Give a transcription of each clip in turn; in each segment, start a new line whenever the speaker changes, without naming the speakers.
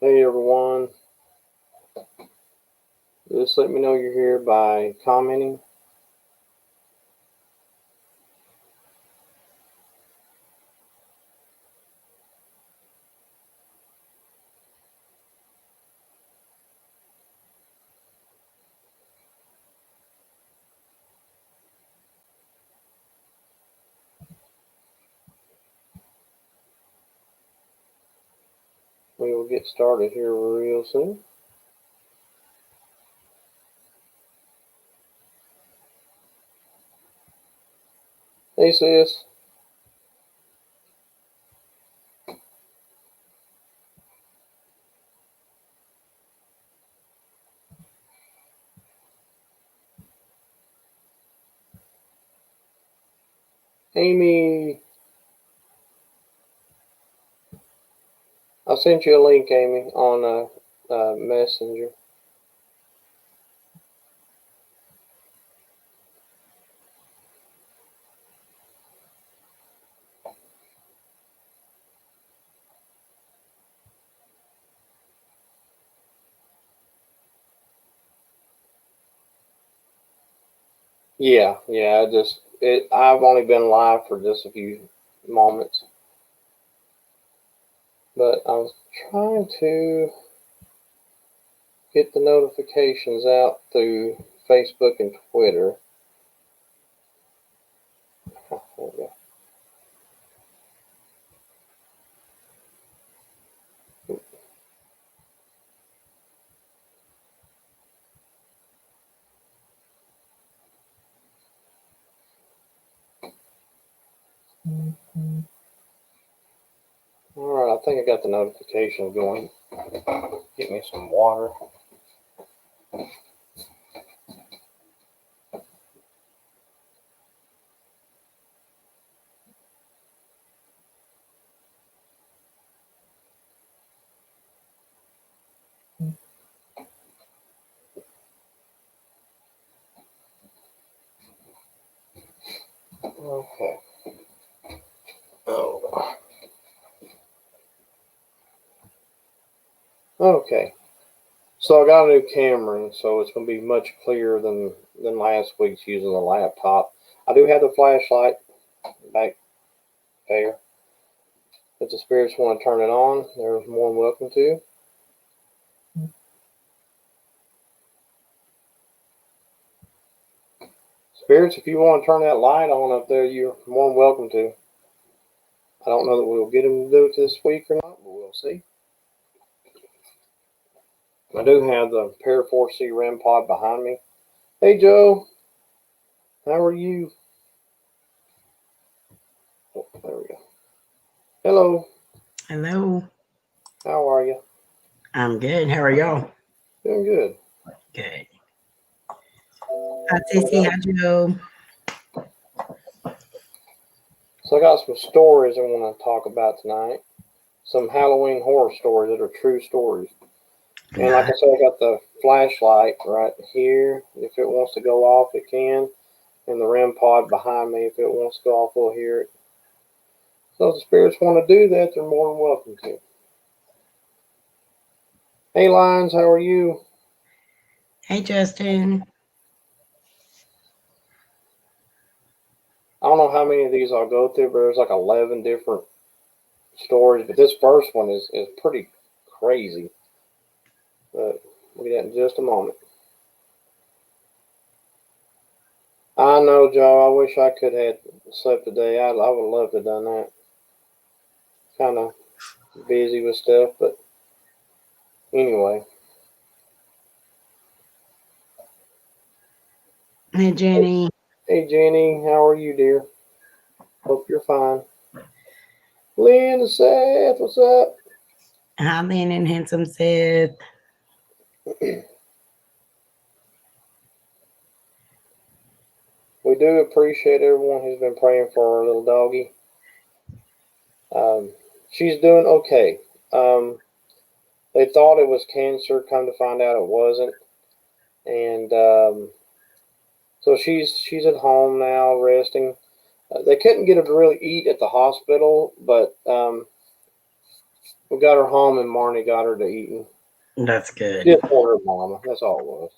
Hey everyone, just let me know you're here by commenting. We will get started here real soon. Hey sis. Amy, I sent you a link, Amy, on Messenger. Yeah, I've only been live for just a few moments, but I was trying to get the notifications out through Facebook and Twitter. Oh, there we go. All right, I think I got the notification going. Get me some water. Okay. Oh. Okay. So I got a new camera, so it's going to be much clearer than last week's using the laptop. I do have the flashlight back there. If the spirits want to turn it on, they're more than welcome to. Spirits, if you want to turn that light on up there, you're more than welcome to. I don't know that we'll get them to do it this week or not, but we'll see. I do have the Para 4C REM pod behind me. Hey, Joe. How are you? Oh, there we go. Hello.
Hello.
How are you?
I'm good. How are y'all?
Doing good.
Good. Hi, Sissy. Hi, Joe.
So I got some stories I want to talk about tonight. Some Halloween horror stories that are true stories. And like I said, I got the flashlight right here. If it wants to go off, it can. And the REM pod behind me, if it wants to go off, we'll hear it. So if the spirits want to do that, they're more than welcome to. Hey, Lions, how are you?
Hey, Justin.
I don't know how many of these I'll go through, but there's like 11 different stories. But this first one is pretty crazy. But we'll get that in just a moment. I know, Joe. I wish I could have slept today. I would love to have done that. Kind of busy with stuff, but anyway.
Hey, Jenny.
Hey, Jenny. How are you, dear? Hope you're fine. Lynn and Seth, what's up?
Hi, Lynn and Handsome Seth.
We do appreciate everyone who's been praying for our little doggy. She's doing okay. They thought it was cancer. Come to find out, it wasn't. And so she's at home now, resting. They couldn't get her to really eat at the hospital, but We got her home, and Marnie got her to eating.
That's good.
Just for her mama. That's all it was.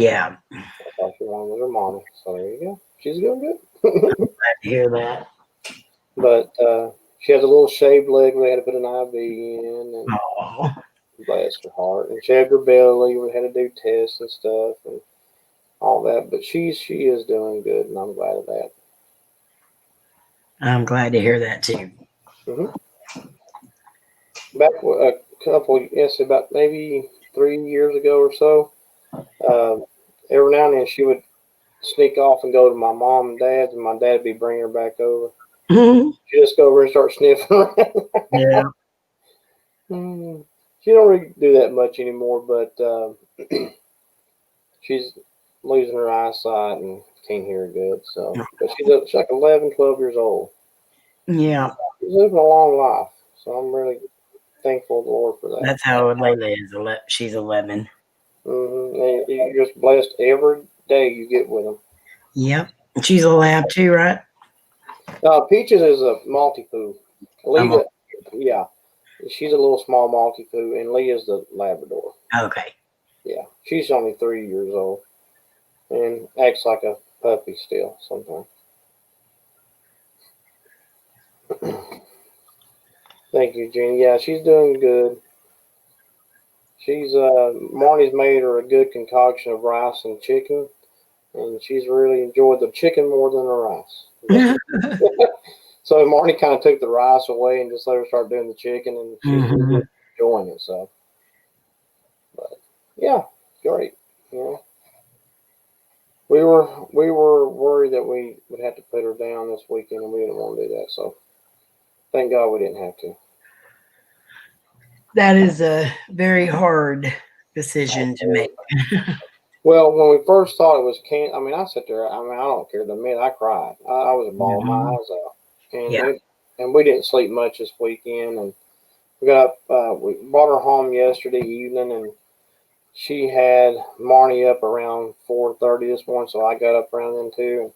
Yeah.
That's all she wanted was her mama. So there you go. She's doing good.
Glad to hear that.
But she has a little shaved leg. We had to put an IV in, and
Oh,
bless her heart. And she had her belly. We had to do tests and stuff and all that. But she is doing good, and I'm glad of that.
I'm glad to hear that too.
Mm-hmm. Back a couple, yes, about maybe 3 years ago or so, every now and then she would sneak off and go to my mom and dad's, and my dad would be bringing her back over. She just go over and start sniffing around.
Yeah.
She don't really do that much anymore, but she's losing her eyesight and can't hear good. So, but she's like 11, 12 years old.
Yeah.
She's living a long life, so I'm really thankful to the Lord for that.
That's how old Layla is. She's 11.
And you're just blessed every day you get with them.
Yep. She's a lab too, right?
Peaches is a Maltipoo. Leah, yeah, she's a little small Maltipoo, and Leah's the Labrador.
Okay.
Yeah, she's only 3 years old and acts like a puppy still sometimes. Thank you, Jenny. Yeah, she's doing good. She's Marnie's made her a good concoction of rice and chicken, and she's really enjoyed the chicken more than the rice. So Marnie kind of took the rice away and just let her start doing the chicken, and she's really enjoying it. So, but yeah, great. Yeah, we were worried that we would have to put her down this weekend, and we didn't want to do that. So, thank God we didn't have to.
That is a very hard decision to make.
Well, when we first thought it was I mean, I sat there. I mean, I don't care. The minute I cried, I was bawling my eyes out, and and we didn't sleep much this weekend. And we got up. We brought her home yesterday evening, and she had Marnie up around 4:30 this morning. So I got up around then too.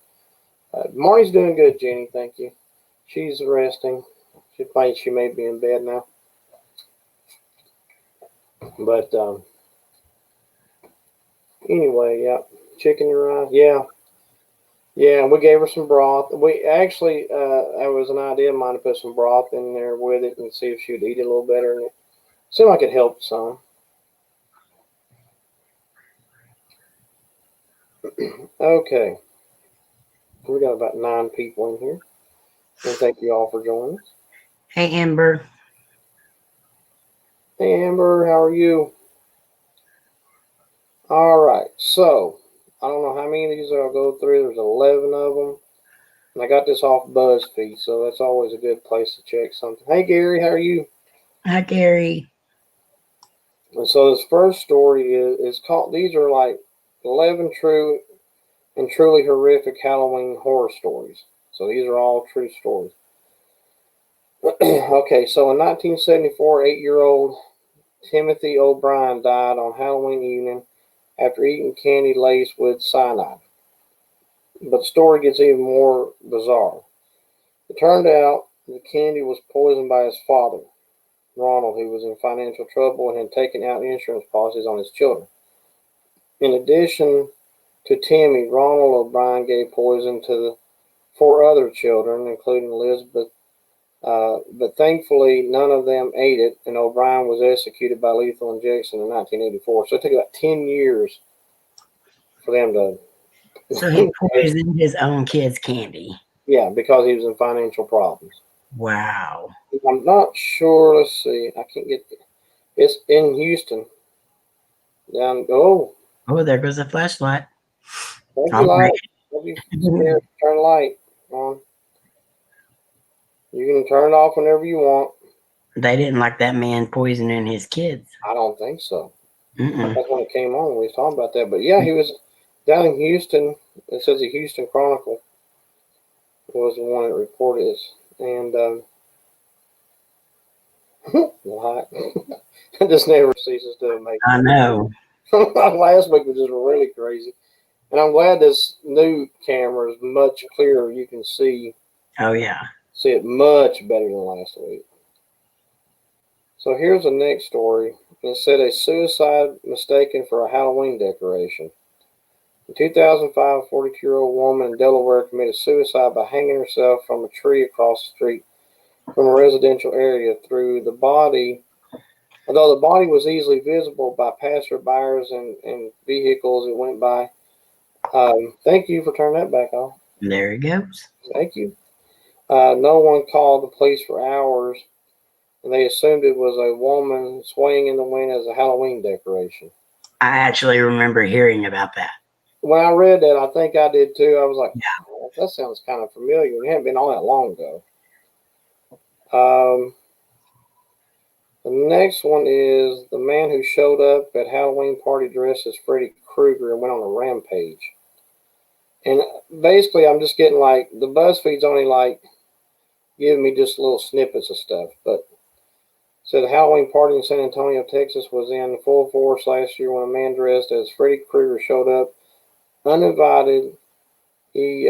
And Marnie's doing good, Jenny. Thank you. She's resting. She may be in bed now, but anyway, yeah, chicken and rice, yeah. Yeah, and we gave her some broth. We actually, it was an idea of mine to put some broth in there with it and see if she would eat it a little better. And it seemed like it helped some. Okay. We got about 9 people in here. And thank you all for joining us.
Hey, Amber.
Hey, Amber, how are you? All right. So, I don't know how many of these I'll go through. There's 11 of them. And I got this off BuzzFeed, so that's always a good place to check something. Hey, Gary, how are you?
Hi, Gary.
And so this first story is called, these are like 11 true and truly horrific Halloween horror stories. So these are all true stories. Okay, so in 1974, 8-year-old Timothy O'Brien died on Halloween evening after eating candy laced with cyanide. But the story gets even more bizarre. It turned out the candy was poisoned by his father, Ronald, who was in financial trouble and had taken out insurance policies on his children. In addition to Timmy, Ronald O'Brien gave poison to the 4 other children, including Elizabeth, but thankfully none of them ate it, and O'Brien was executed by lethal injection in 1984. So it took about 10 years for them to...
So he poisoned his own kids' candy.
Yeah, because he was in financial problems.
Wow.
I'm not sure. Let's see. I can't get... It's in Houston. Oh,
there goes the flashlight.
thank you, light. Don't be scared. Turn the light on. You can turn it off whenever you want.
They didn't like that man poisoning his kids.
I don't think so.
Mm-mm.
That's when it came on. We was talking about that. But yeah, he was down in Houston. It says the Houston Chronicle was the one that reported this. And light. It just never ceases to amaze me.
I know.
Last week was just really crazy. And I'm glad this new camera is much clearer. You can see
Oh, yeah.
it much better than last week. So here's the next story. It said a suicide mistaken for a Halloween decoration. In 2005, a 42-year-old woman in Delaware committed suicide by hanging herself from a tree across the street from a residential area. Although the body was easily visible by passerbyers and vehicles that went by. Thank you for turning that back on.
There it goes.
Thank you. No one called the police for hours, and they assumed it was a woman swaying in the wind as a Halloween decoration.
I actually remember hearing about that.
When I read that, I think I did too. I was like, oh, that sounds kind of familiar. It hadn't been all that long ago. The next one is the man who showed up at Halloween party dressed as Freddy Krueger and went on a rampage. And basically, I'm just getting like, the BuzzFeed's only like giving me just little snippets of stuff. But said a Halloween party in San Antonio, Texas was in full force last year when a man dressed as Freddy Krueger showed up uninvited. He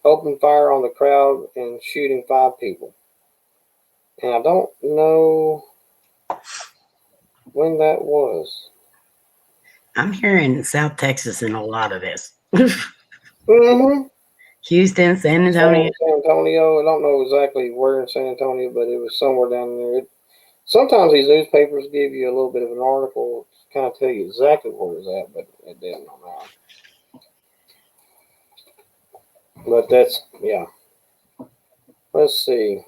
opened fire on the crowd and shooting 5 people. And I don't know when that was.
I'm hearing South Texas in a lot of this.
Mm-hmm.
Houston, San Antonio.
San Antonio. I don't know exactly where in San Antonio, but it was somewhere down there. Sometimes these newspapers give you a little bit of an article to kind of tell you exactly where it's at, but it didn't on that. But that's, yeah. Let's see.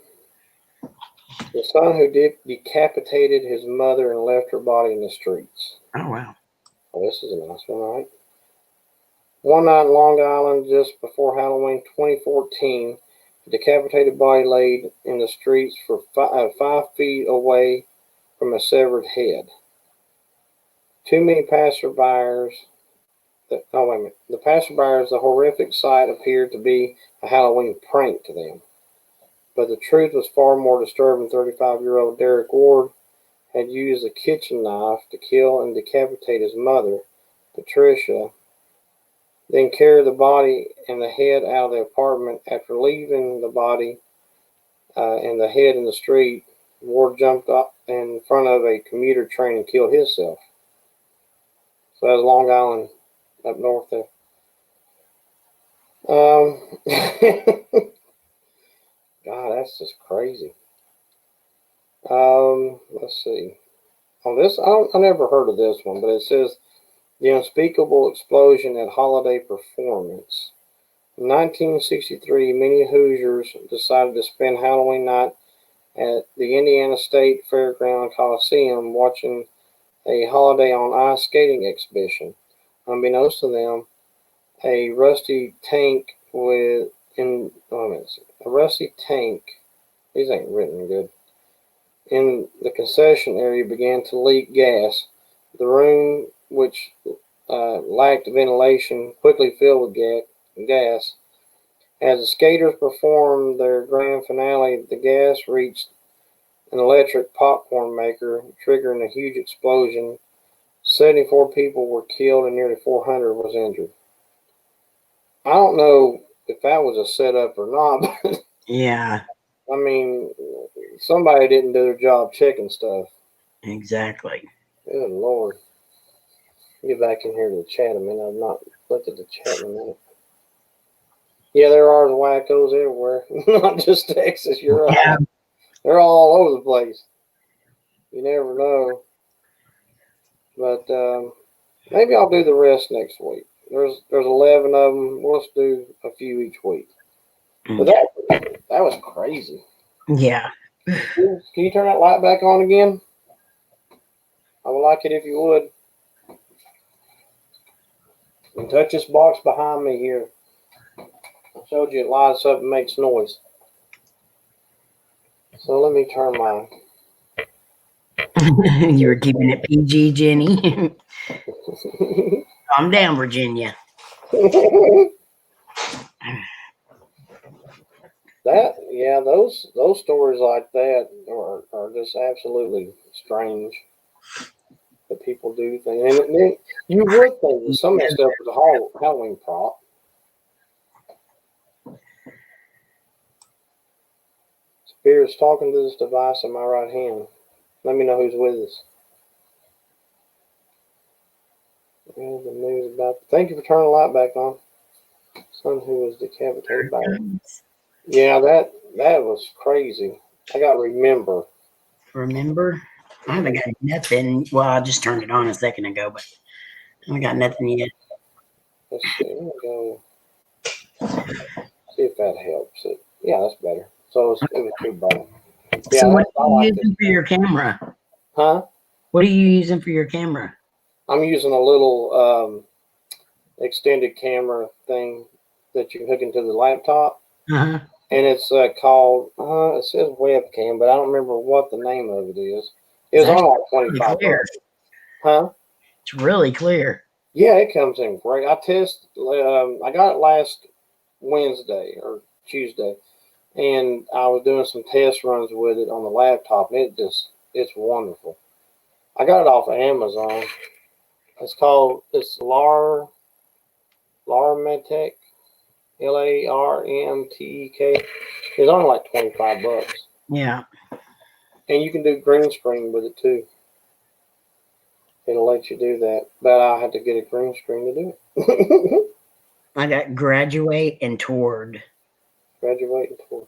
The son who decapitated his mother and left her body in the streets.
Oh, wow.
Oh, this is a nice one, right? One night in Long Island, just before Halloween 2014, a decapitated body laid in the streets for 5 feet away from a severed head. Too many passerbyers. The passerbyers, the horrific sight appeared to be a Halloween prank to them. But the truth was far more disturbing. 35-year-old Derek Ward had used a kitchen knife to kill and decapitate his mother, Patricia, then carried the body and the head out of the apartment. After leaving the body and the head in the street, Ward jumped up in front of a commuter train and killed himself. So that was Long Island up north there. God, that's just crazy. Let's see. On this, I never heard of this one, but it says the unspeakable explosion at holiday performance. In 1963, many Hoosiers decided to spend Halloween night at the Indiana State Fairground Coliseum watching a holiday on ice skating exhibition. Unbeknownst to them, a rusty tank these ain't written good, in the concession area began to leak gas. The room, which lacked ventilation, quickly filled with gas. As the skaters performed their grand finale, the gas reached an electric popcorn maker, triggering a huge explosion. 74 people were killed and nearly 400 was injured. I don't know if that was a setup or not, but
Yeah,
I mean, somebody didn't do their job checking stuff.
exactly.
Good Lord. Get back in here to the chat a minute. I've not looked at the chat in a minute. Yeah, there are wackos everywhere. Not just Texas. You're right.
Yeah.
They're all over the place. You never know. But maybe I'll do the rest next week. There's 11 of them. We'll just do a few each week. But that was crazy.
Yeah.
Can you turn that light back on again? I would like it if you would. And touch this box behind me here. I showed you it lights up and makes noise. So let me turn mine.
You were keeping it PG, Jenny. Calm down, Virginia.
Those stories like that are just absolutely strange that people do things. And then you would think that some of that stuff was a Halloween prop. Spirit's talking to this device in my right hand. Let me know who's with us. There's the news about. Thank you for turning the light back on. Son who was decapitated by. Yeah, that was crazy. I got remember.
Remember? I haven't got nothing. Well, I just turned it on a second ago, but I haven't got nothing yet.
Let's see. Let me go. See if that helps it. Yeah, that's better. So it was too bad. Yeah,
So what
I
are you
like
using for your camera?
Huh?
What are you using for your camera?
I'm using a little extended camera thing that you can hook into the laptop.
Uh-huh.
And it's called, it says webcam, but I don't remember what the name of it is. It was on like 25 bucks. Huh?
It's really clear.
Yeah, it comes in great. I got it last Wednesday or Tuesday, and I was doing some test runs with it on the laptop, and it's wonderful. I got it off of Amazon. It's Larmetech, LARMTEK. It's only like 25 bucks.
Yeah.
And you can do green screen with it too. It'll let you do that. But I had to get a green screen to do it.
I got Graduate and Toward.
Graduate and Toward.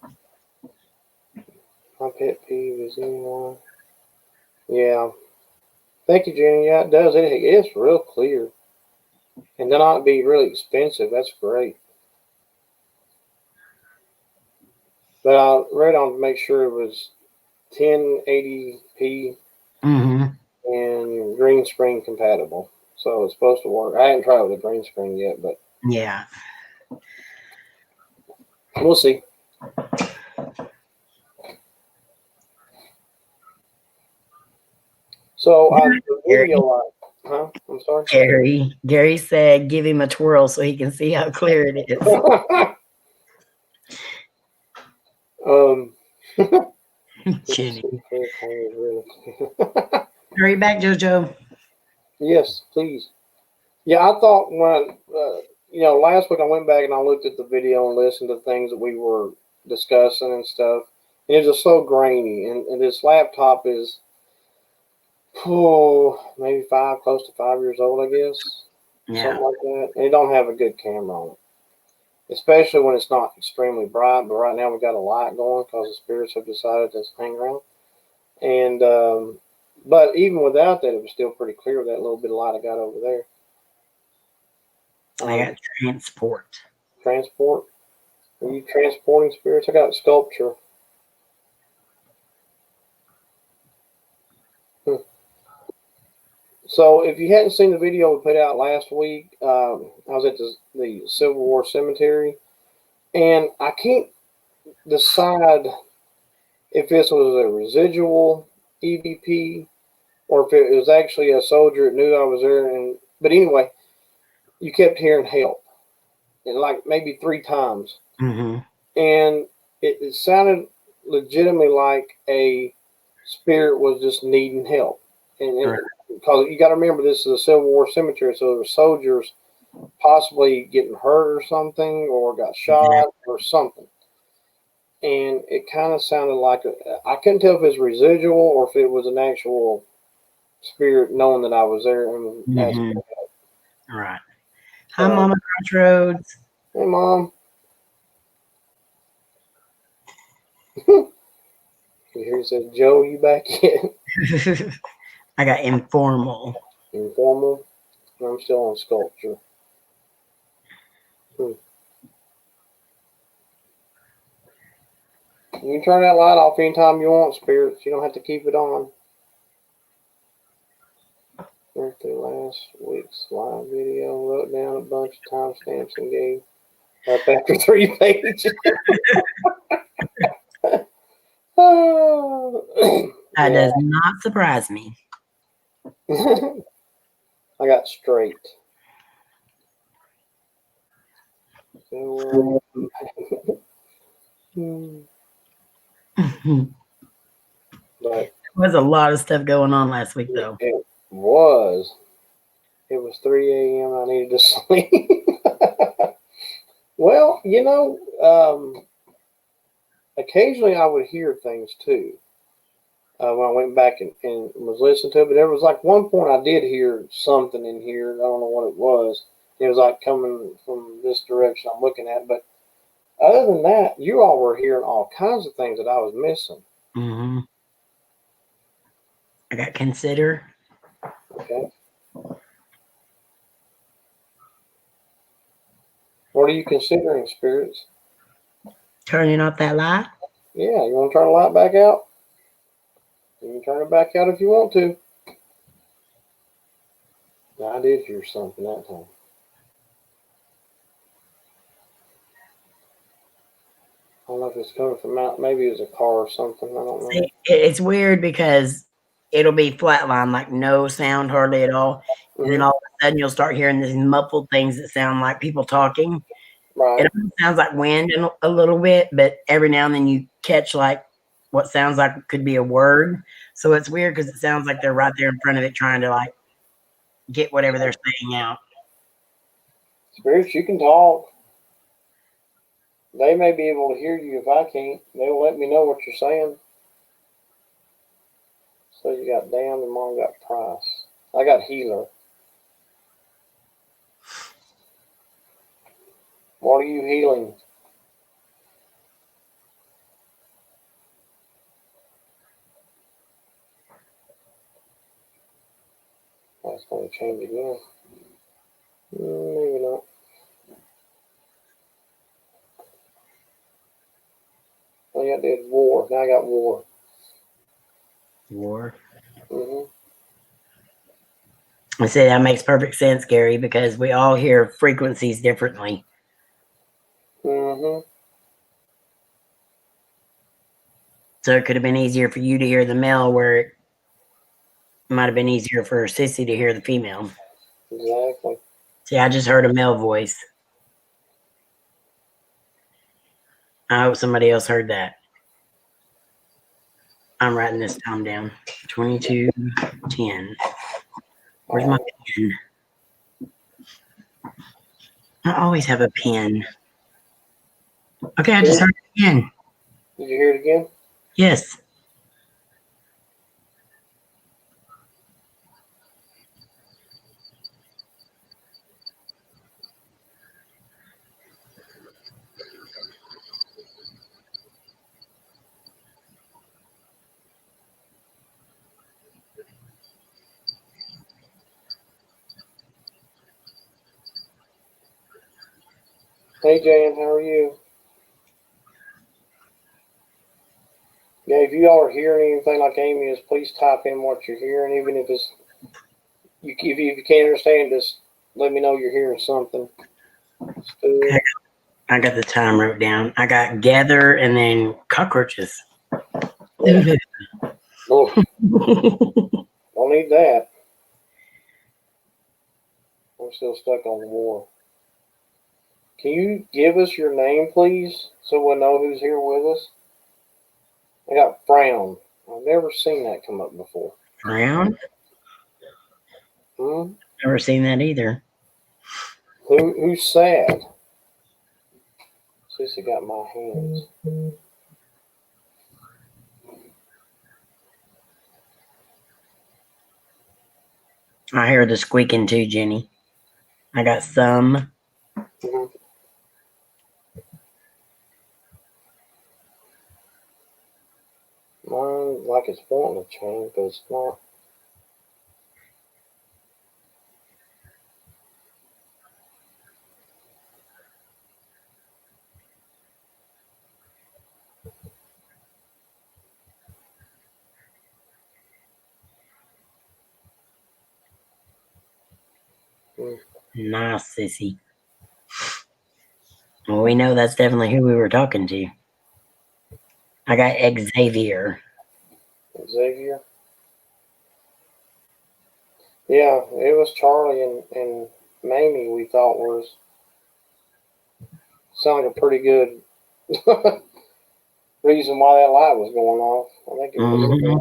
My pet peeve is anyone. Yeah. Thank you, Jenny. Yeah, it does. It's real clear. And then not be really expensive. That's great. But I read on to make sure it was 1080p and green screen compatible. So it's supposed to work. I haven't tried with a green screen yet, but
yeah,
we'll see. So the video, I'm sorry.
Gary said, "Give him a twirl so he can see how clear it is."
Jenny.
Hurry back, JoJo.
Yes, please. Yeah, I thought when last week I went back and I looked at the video and listened to things that we were discussing and stuff, and it was just so grainy. And this laptop is, maybe close to 5 years old, I guess. Yeah. Something like that. And it don't have a good camera on it, especially when it's not extremely bright. But right now we got a light going because the spirits have decided to hang around. And but even without that, it was still pretty clear with that little bit of light I got over there.
I got transport.
Transport? Are you transporting spirits? I got sculpture. So if you hadn't seen the video we put out last week, I was at the Civil War Cemetery, and I can't decide if this was a residual EVP or if it was actually a soldier that knew I was there. But anyway, you kept hearing help, and like maybe 3 times. And it sounded legitimately like a spirit was just needing help. And because you got to remember, this is a Civil War cemetery, so there were soldiers possibly getting hurt or something, or got shot or something. And it kind of sounded like I couldn't tell if it was residual or if it was an actual spirit knowing that I was there and asking for help.
All right. Hi, Mama Crossroads.
Hey, Mom. Here he says, Joe, you back yet?
I got informal.
Informal? I'm still on sculpture. You can turn that light off anytime you want, spirits. You don't have to keep it on. Went through last week's live video, wrote down a bunch of timestamps and gave up after 3 pages.
That does not surprise me.
I got straight.
There was a lot of stuff going on last week, though.
It was. It was 3 a.m. I needed to sleep. Well, occasionally I would hear things too. when I went back and was listening to it. But there was like one point I did hear something in here. I don't know what it was. It was like coming from this direction I'm looking at. But other than that, you all were hearing all kinds of things that I was missing.
Mm-hmm. I got consider.
Okay. What are you considering, spirits?
Turning off that light.
Yeah, you want to turn the light back out? You can turn it back out if you want to. I did hear something that time. I don't know if it's coming from out. Maybe it was a car or something. I don't know.
See, it's weird because it'll be flatline, like no sound hardly at all. And then all of a sudden you'll start hearing these muffled things that sound like people talking.
Right.
It almost sounds like wind a little bit, but every now and then you catch like what sounds like it could be a word. So it's weird because it sounds like they're right there in front of it trying to like get whatever they're saying out.
Spirits, you can talk. They may be able to hear you if I can't. They'll let me know what you're saying. So you got damned and mom got price. I got healer. What are you healing? That's going to change again. Maybe not. Oh, yeah, I did war. Now I got war.
War.
Mm-hmm.
I say that makes perfect sense, Gary, because we all hear frequencies differently.
Mm-hmm.
So it could have been easier for you to hear the male where it might have been easier for Sissy to hear the female.
Exactly.
See, I just heard a male voice. I hope somebody else heard that. I'm writing this time down. 2210. Where's my pen? I always have a pen. Okay, I just heard it again.
Did you hear it again?
Yes.
Hey, Jan, how are you? Yeah, if you all are hearing anything like Amy is, please type in what you're hearing, even if it's if you can't understand, just let me know you're hearing something.
Okay. I got the time wrote down. I got gather and then cockroaches.
Yeah. Oh, don't need that. I'm still stuck on the war. Can you give us your name, please, so we'll know who's here with us? I got Frown. I've never seen that come up before.
Brown?
Hmm?
Never seen that either.
Who's sad? Sissy got my hands.
I hear the squeaking too, Jenny. I got some.
Mm-hmm. Mine, like it's wanting to change, but it's not.
Nice, Sissy. Well, we know that's definitely who we were talking to. I got Xavier.
Xavier? Yeah, it was Charlie and Mamie we thought was sounded like a pretty good reason why that light was going off. I think it was.
Mm-hmm.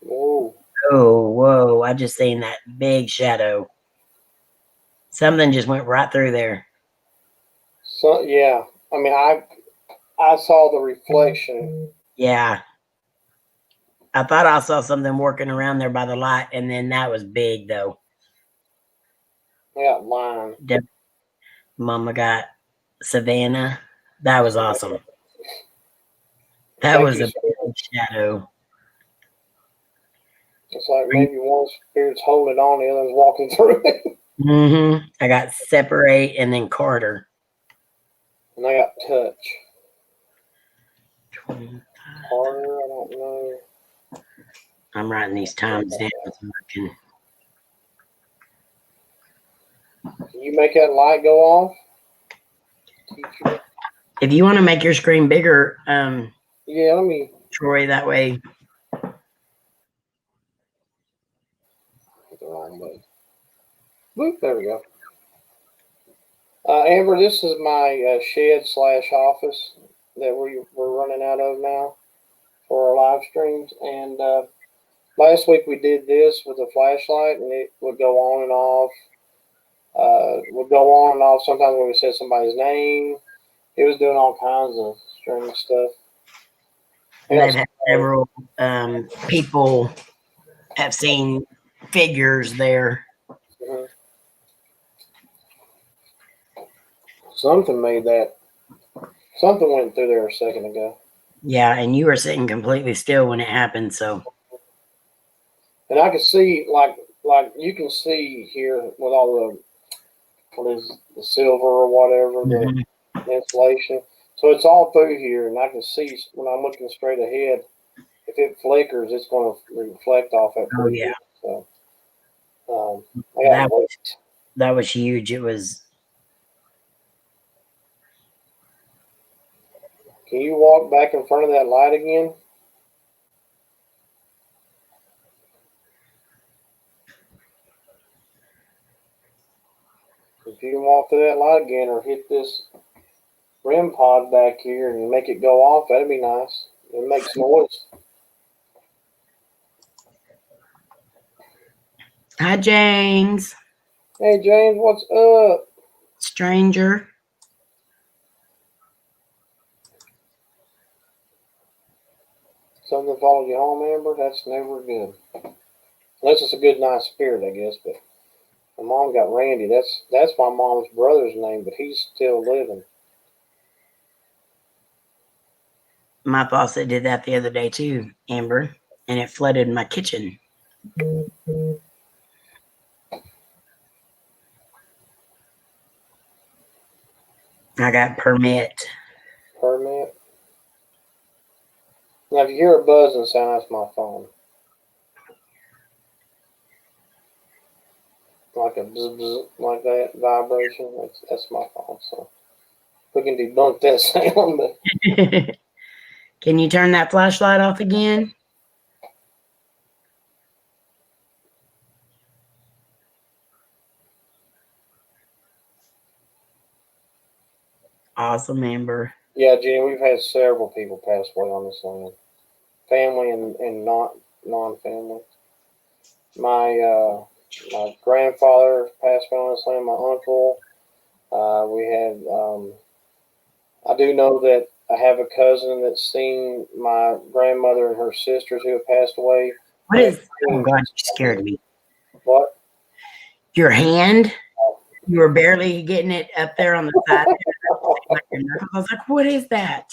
Whoa.
Oh, whoa. I just seen that big shadow. Something just went right through there.
So yeah, I mean, I saw the reflection.
Yeah. I thought I saw something working around there by the light, and then that was big though.
I got line.
Mama got Savannah. That was awesome. That
Thank
was
you,
a big shadow.
It's like maybe one spirit's holding on, the other's walking through it.
Mm-hmm. I got Separate and then Carter.
And I got touch.
25.
Carter, I don't know.
I'm writing these times down so I can.
Can you make that light go off? Teacher?
If you want to make your screen bigger,
Yeah, let me.
Troy, that way.
Hit the wrong button. Boop, there we go. Amber, this is my shed / office that we're running out of now for our live streams. And last week we did this with a flashlight, and it would go on and off. Would go on and off. Sometimes when we said somebody's name, it was doing all kinds of strange stuff.
And they've had several people have seen figures there.
Mhm. Something made that. Something went through there a second ago.
Yeah, and you were sitting completely still when it happened, so.
And I could see, like you can see here with all the silver or whatever, the insulation. So it's all through here, and I can see when I'm looking straight ahead, if it flickers, it's going to reflect off that.
Oh yeah.
So,
that was huge. It was.
Can you walk back in front of that light again? If you can walk through that light again, or hit this REM pod back here and make it go off, that'd be nice. It makes noise.
Hi, James.
Hey, James, what's up?
Stranger.
Something followed you home, Amber? That's never good. Unless it's a good, nice spirit, I guess. But my mom got Randy. That's my mom's brother's name, but he's still living.
My faucet did that the other day too, Amber, and it flooded my kitchen. I got permit.
Permit. Now, if you hear a buzzing sound, that's my phone. Like a bzz, bzz, like that vibration. That's my phone. So we can debunk that sound. But
Can you turn that flashlight off again? Awesome, Amber.
Yeah, Jenny, we've had several people pass away on this land. Family and not non-family. My grandfather passed away on this land. My uncle. We had. I do know that I have a cousin that's seen my grandmother and her sisters who have passed away.
What is? Oh God, you scared me.
What?
Your hand? You were barely getting it up there on the side. I was like, "What is that?"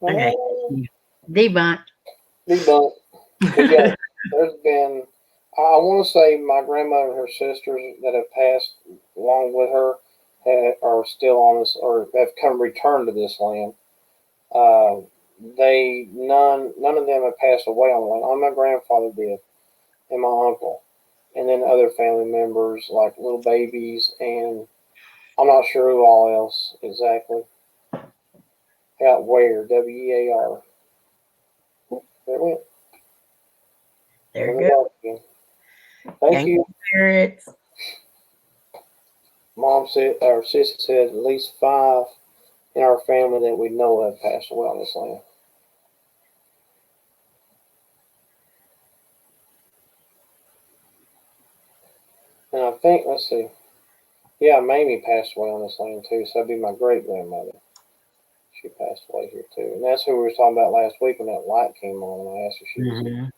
Okay, debunked.
Debunked. Yeah, there's been. I want to say my grandmother and her sisters that have passed along with her are still on this, or have returned to this land. None of them have passed away on the land. Only my grandfather did, and my uncle, and then other family members like little babies, and I'm not sure who all else exactly. Out where WEAR. There it went.
There you go.
Thank you.
Spirits.
Mom said, or sister said, at least 5 in our family that we know have passed away on this land. And I think, let's see, Yeah, Mamie passed away on this land too, so that'd be my great grandmother. She passed away here too, and that's who we were talking about last week when that light came on. And I asked if she was here.
Mm-hmm.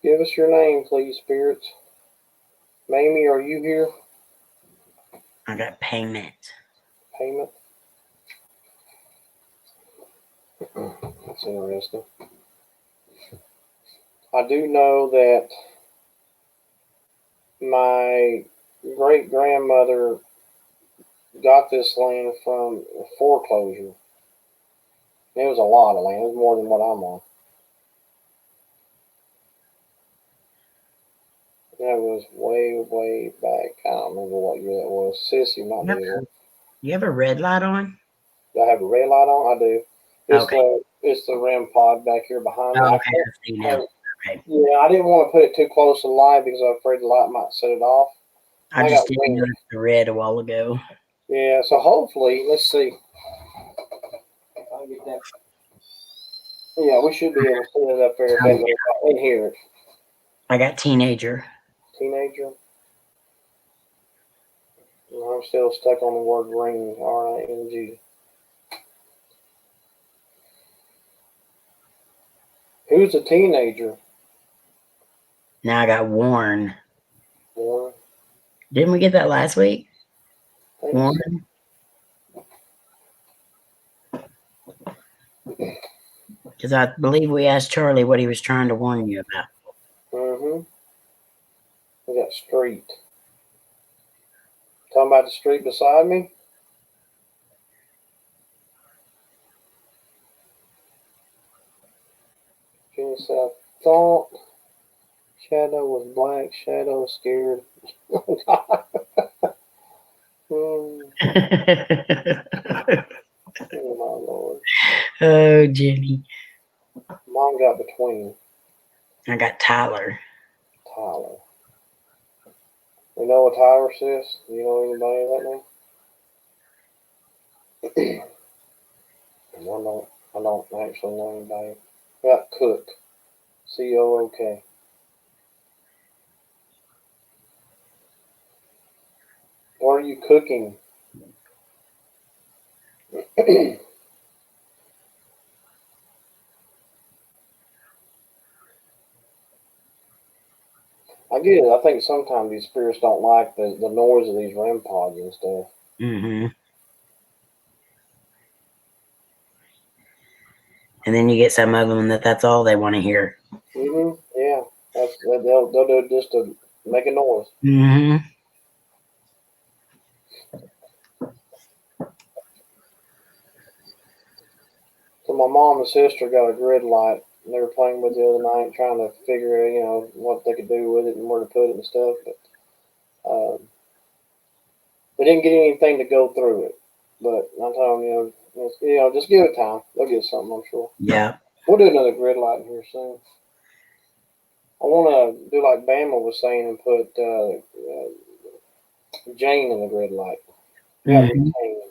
Give us your name, please, spirits. Mamie, are you here?
I got payment.
Payment. That's interesting. I do know that my great grandmother got this land from a foreclosure. It was a lot of land. It was more than what I'm on. That was way, way back. I don't remember what year that was. Sissy might be able.
You have a red light on?
Do I have a red light on? I do. It's the REM pod back here behind me.
Oh, okay, I see now. Okay.
Yeah, I didn't want to put it too close to the light because I was afraid the light might set it off.
I just didn't notice the red a while ago.
Yeah, so hopefully, let's see. I'll get that. Yeah, we should be able to set it up there in here.
I got teenager.
Teenager. I'm still stuck on the word ring, R-I-N-G. Who's a teenager?
Now I got Warren.
Warren.
Didn't we get that last week? Warren? Because I believe we asked Charlie what he was trying to warn you about.
Mm-hmm. We got street. Talking about the street beside me? Jenny said, I thought Shadow was black. Shadow scared. Oh, my Lord.
Oh, Jenny.
Mom got between.
I got Tyler.
Tyler. You know what Tyler says? You know anybody that name? I don't actually know anybody. We got Cook. C-O-O-K. What are you cooking? I get it. I think sometimes these spirits don't like the noise of these REM pods and stuff.
Mm-hmm. And then you get some of them that's all they want to hear.
Mm-hmm. Yeah. They'll do it just to make a noise.
Mm-hmm.
So my mom and sister got a grid light. They were playing with it the other night, trying to figure, what they could do with it and where to put it and stuff. But they didn't get anything to go through it. But I'm telling you, just give it time. They'll get something, I'm sure.
Yeah.
We'll do another grid light here soon. I want to do like Bama was saying and put Jane in the grid light. Yeah, retaining.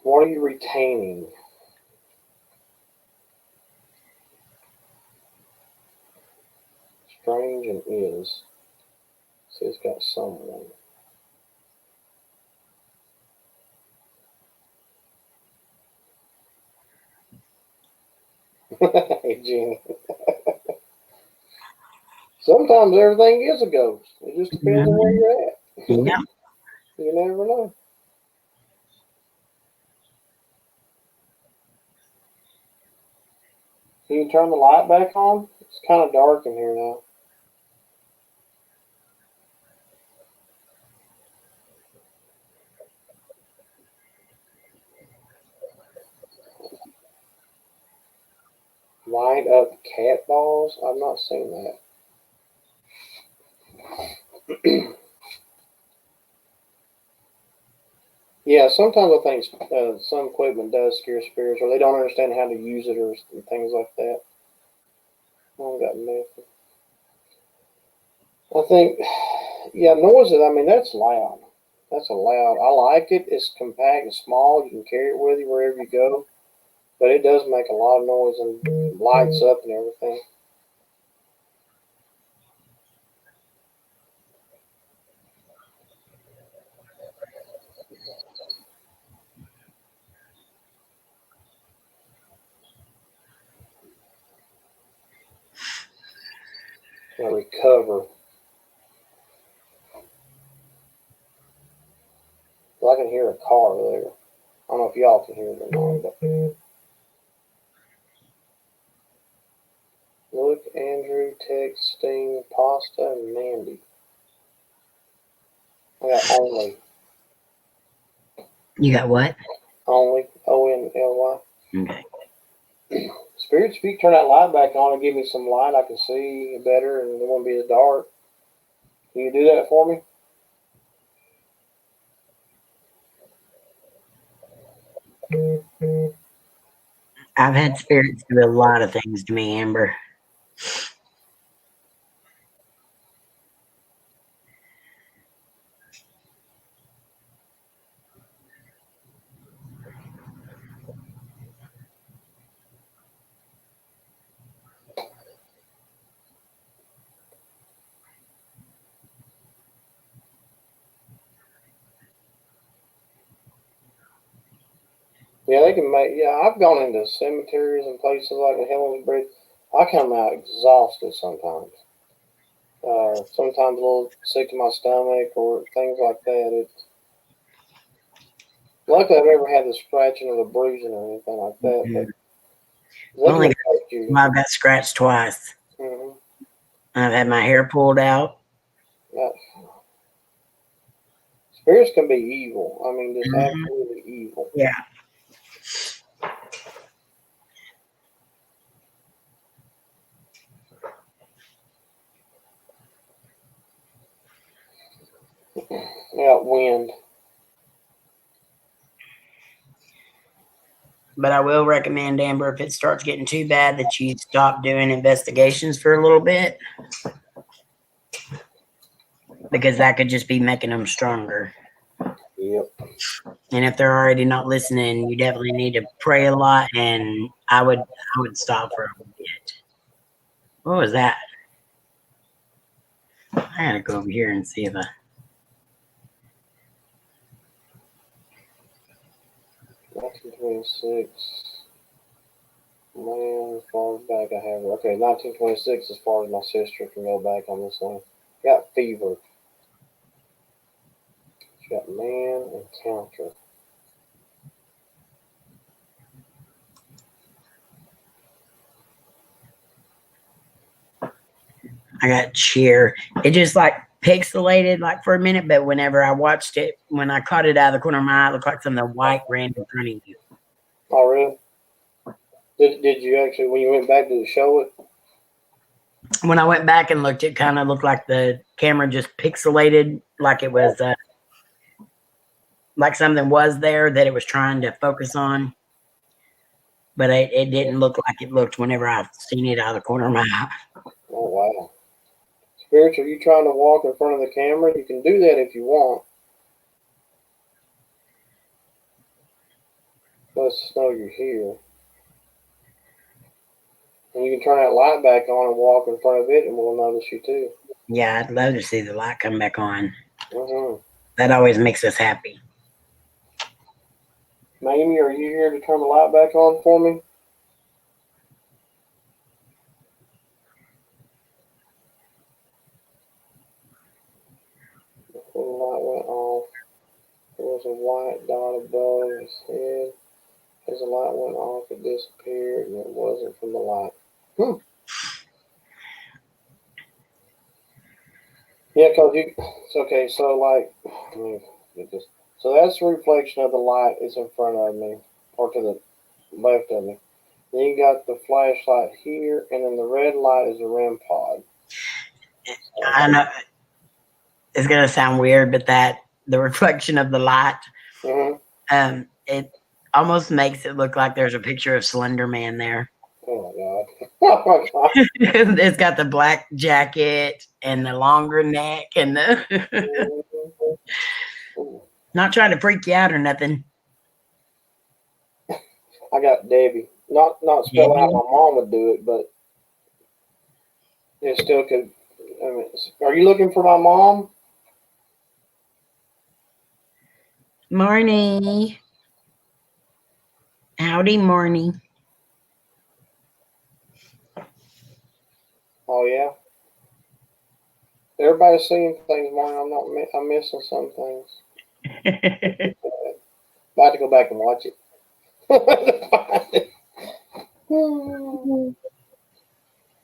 What are you retaining? Strange and is. See, it's got someone. Hey, Jenny. Sometimes everything is a ghost. It just depends on where you're at.
Yeah.
You never know. Can you turn the light back on? It's kind of dark in here now. Light up cat balls? I've not seen that. Yeah, sometimes I think some equipment does scare spirits, or they don't understand how to use it, or things like that. I got nothing. I think, noises. I mean, that's loud. That's a loud. I like it. It's compact and small. You can carry it with you wherever you go. But it does make a lot of noise and lights up and everything. Gonna recover. I can hear a car there. I don't know if y'all can hear it or not, but look, Andrew texting Pasta and Mandy. I got only.
You got what?
Only. ONLY.
Okay.
Spirits, if you turn that light back on and give me some light, I can see better and it won't be as dark. Can you do that for me?
I've had spirits do a lot of things to me, Amber.
Yeah, they can make. Yeah, I've gone into cemeteries and places like the Helen's Bridge. I come out exhausted sometimes. Sometimes a little sick to my stomach or things like that. Luckily, I've never had the scratching or the bruising or anything like that.
Mhm.
But they
Only
can affect you.
I've got scratched twice.
Mm-hmm.
I've had my hair pulled out.
Yeah. Spirits can be evil. I mean, just
Mhm.
absolutely evil.
Yeah.
Yeah, wind.
But I will recommend, Amber, if it starts getting too bad, that you stop doing investigations for a little bit, because that could just be making them stronger.
Yep.
And if they're already not listening, you definitely need to pray a lot. And I would stop for a bit. What was that? I gotta go over here and see if I.
1926. Man, as far as back I have. Okay, 1926 as far as my sister can go back on this one. Got fever. She got man encounter.
I got cheer. It just like pixelated like for a minute, but whenever I watched it, when I caught it out of the corner of my eye, it looked like something white ran in front of you.
Oh, really? Did you actually, when you went back, did it show it?
When I went back and looked, it kind of looked like the camera just pixelated, like it was like something was there that it was trying to focus on. But it didn't look like it looked whenever I've seen it out of the corner of my eye.
Oh, wow. Spirits, are you trying to walk in front of the camera? You can do that if you want. Let us know you're here. And you can turn that light back on and walk in front of it, and we'll notice you too.
Yeah, I'd love to see the light come back on.
Mm-hmm.
That always makes us happy.
Mamie, are you here to turn the light back on for me? Before the light went off, there was a white dot above his head. As the light went off, it disappeared, and it wasn't from the light. Yeah, because it's okay. So, like, let me get this. So that's the reflection of the light is in front of me, or to the left of me. Then you got the flashlight here, and then the red light is the REM pod.
I know it's gonna sound weird, but that the reflection of the light,
Mm-hmm.
it almost makes it look like there's a picture of Slender Man there.
Oh my god! Oh my god!
It's got the black jacket and the longer neck and the.
Ooh,
Not trying to freak you out or nothing.
I got Debbie. Not spell out
Debbie?
my mom would do it, but it still could. I mean, are you looking for my mom?
Marnie. Howdy, Marnie.
Oh yeah. Everybody's seeing things, Marnie. I'm not. I'm missing some things. I have to go back and watch it.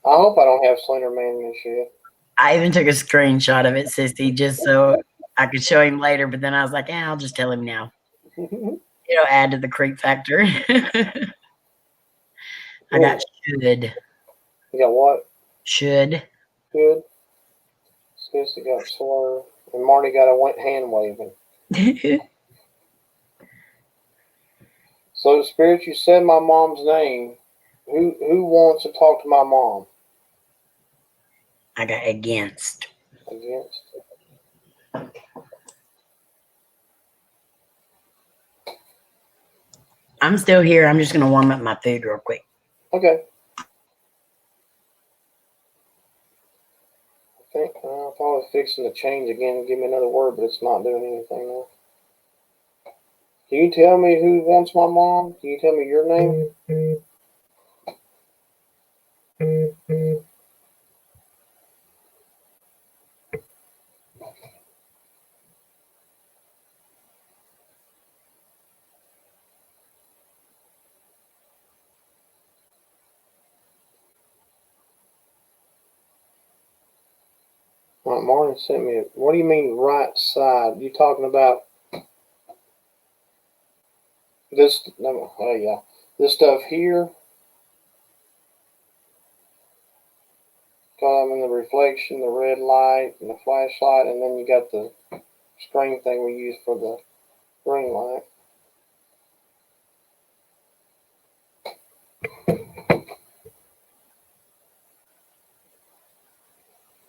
I hope I don't have Slender Man in this yet.
I even took a screenshot of it, Sissy, just so I could show him later. But then I was like, I'll just tell him now. It'll add to the creep factor. I got should.
You got what?
Should.
Good. Sissy got slur, and Marty got a hand waving. So, Spirit, you said my mom's name. Who wants to talk to my mom?
I got against.
Against.
I'm still here. I'm just going to warm up my food real quick.
Okay. I thought I was fixing to change again and give me another word, but it's not doing anything now. Can you tell me who wants my mom? Can you tell me your name? Martin sent me. What do you mean right side? You talking about this? No, oh yeah, this stuff here. Got in the reflection, the red light, and the flashlight, and then you got the screen thing we use for the ring light.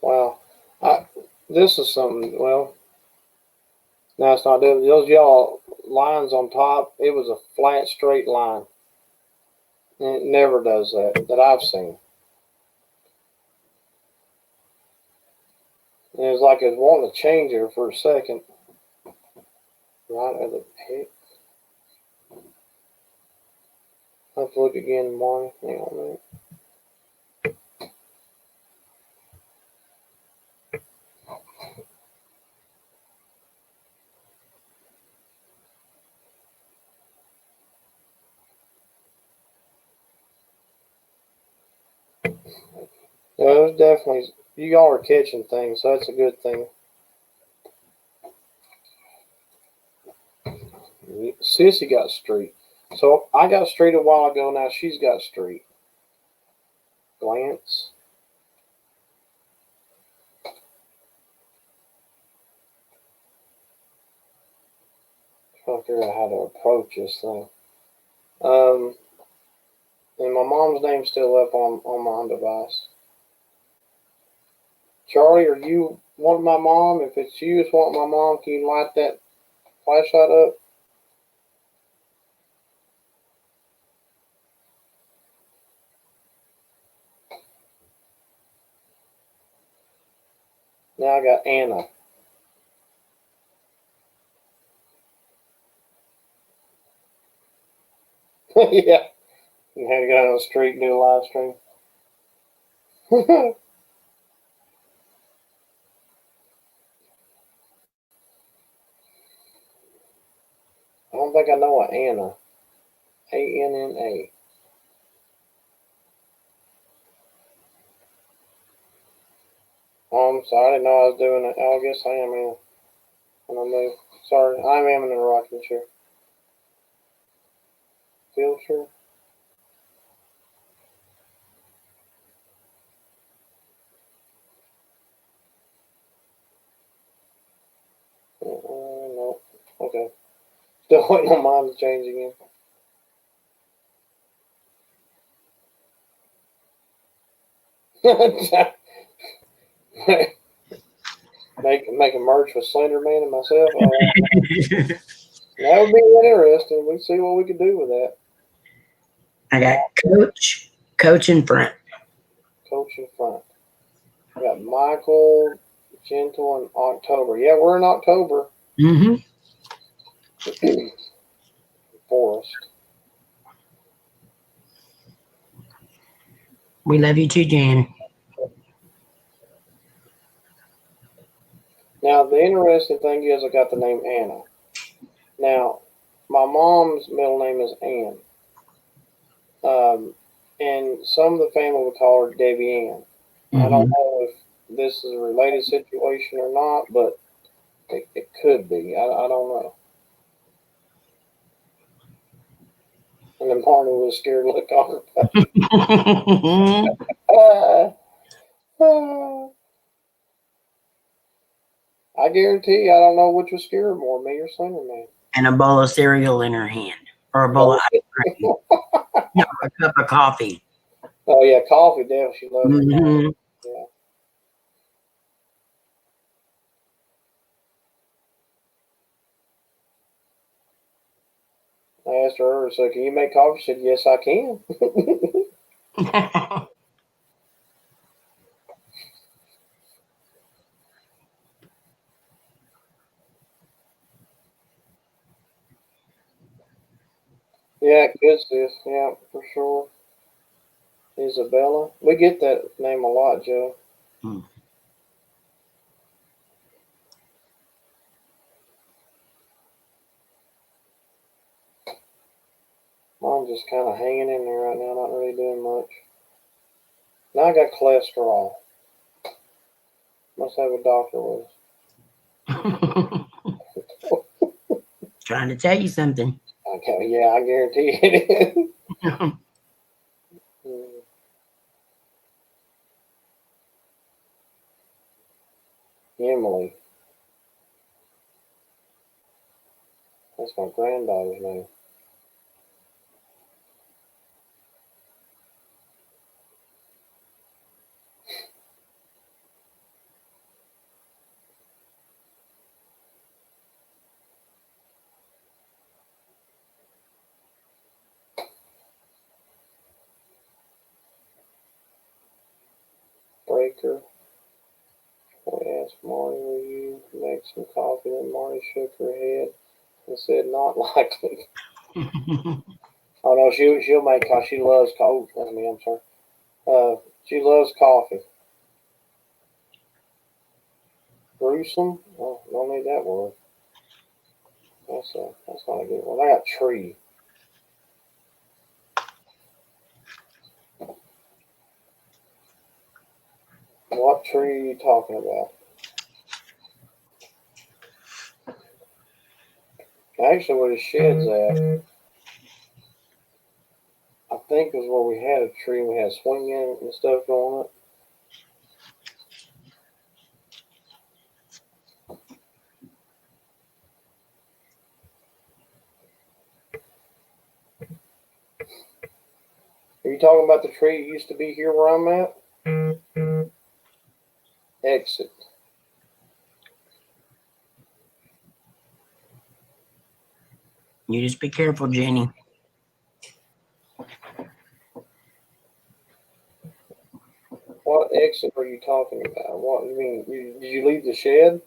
Wow, this is something. Well, now it's not doing those y'all lines on top. It was a flat, straight line. And it never does that I've seen. And it was like it was wanting to change her for a second. Right at the pick. I have to look again tomorrow. Hang on a minute. Yeah, there's definitely, you all are catching things, so that's a good thing. Sissy got street. So I got street a while ago, now she's got street. Glance. Trying to figure out how to approach this thing. And my mom's name's still up on my device. Charlie, are you wanting my mom? If it's you that's wanting my mom, can you light that flashlight up? Now I got Anna. Yeah. You had to get out on the street and do a live stream. I don't think I know an Anna. A-N-N-A. Oh, I'm sorry. I didn't know I was doing it. Oh, I guess I am in. When I move. Sorry. I am in a rocking chair. Filter. No. Okay. Still waiting on mine to change again. Make a merch with Slender Man and myself. That would be interesting. We'd see what we could do with that.
I got coach in front.
Coach in front. We got Michael, Gentle, and October. Yeah, we're in October.
Mm-hmm.
Forest.
We love you too, Jan.
Now, the interesting thing is I got the name Anna. Now, my mom's middle name is Ann. And some of the family would call her Debbie Ann. I don't know if this is a related situation or not, but it could be. I don't know. And then Marnie was a scared look on her face. I guarantee I don't know which was scarier more, me or Slender Man.
And a bowl of cereal in her hand. Or a bowl of ice cream. No, a cup of coffee.
Oh yeah, coffee, damn, she loves coffee. Yeah. I asked her, so can you make coffee? She said, yes, I can. Yeah, good sis. Yeah, for sure. Isabella. We get that name a lot, Joe. I'm just kind of hanging in there right now, not really doing much. Now I got cholesterol. Must have a doctor with us.
Trying to tell you something.
Okay, yeah, I guarantee it is. Emily. That's my granddaughter's name. Breaker. We asked Marty, will you make some coffee? Then Marty shook her head and said, not likely. Oh no, she'll make coffee. She loves coffee. I mean, I'm sorry. She loves coffee. Gruesome? Oh, don't need that word. That's not a good one. I got tree. What tree are you talking about? Actually, where the shed's at, I think is where we had a tree and we had swinging and stuff going up. Are you talking about the tree that used to be here where I'm at? Exit.
You just be careful, Jenny.
What exit are you talking about? What you mean? Did you leave the shed?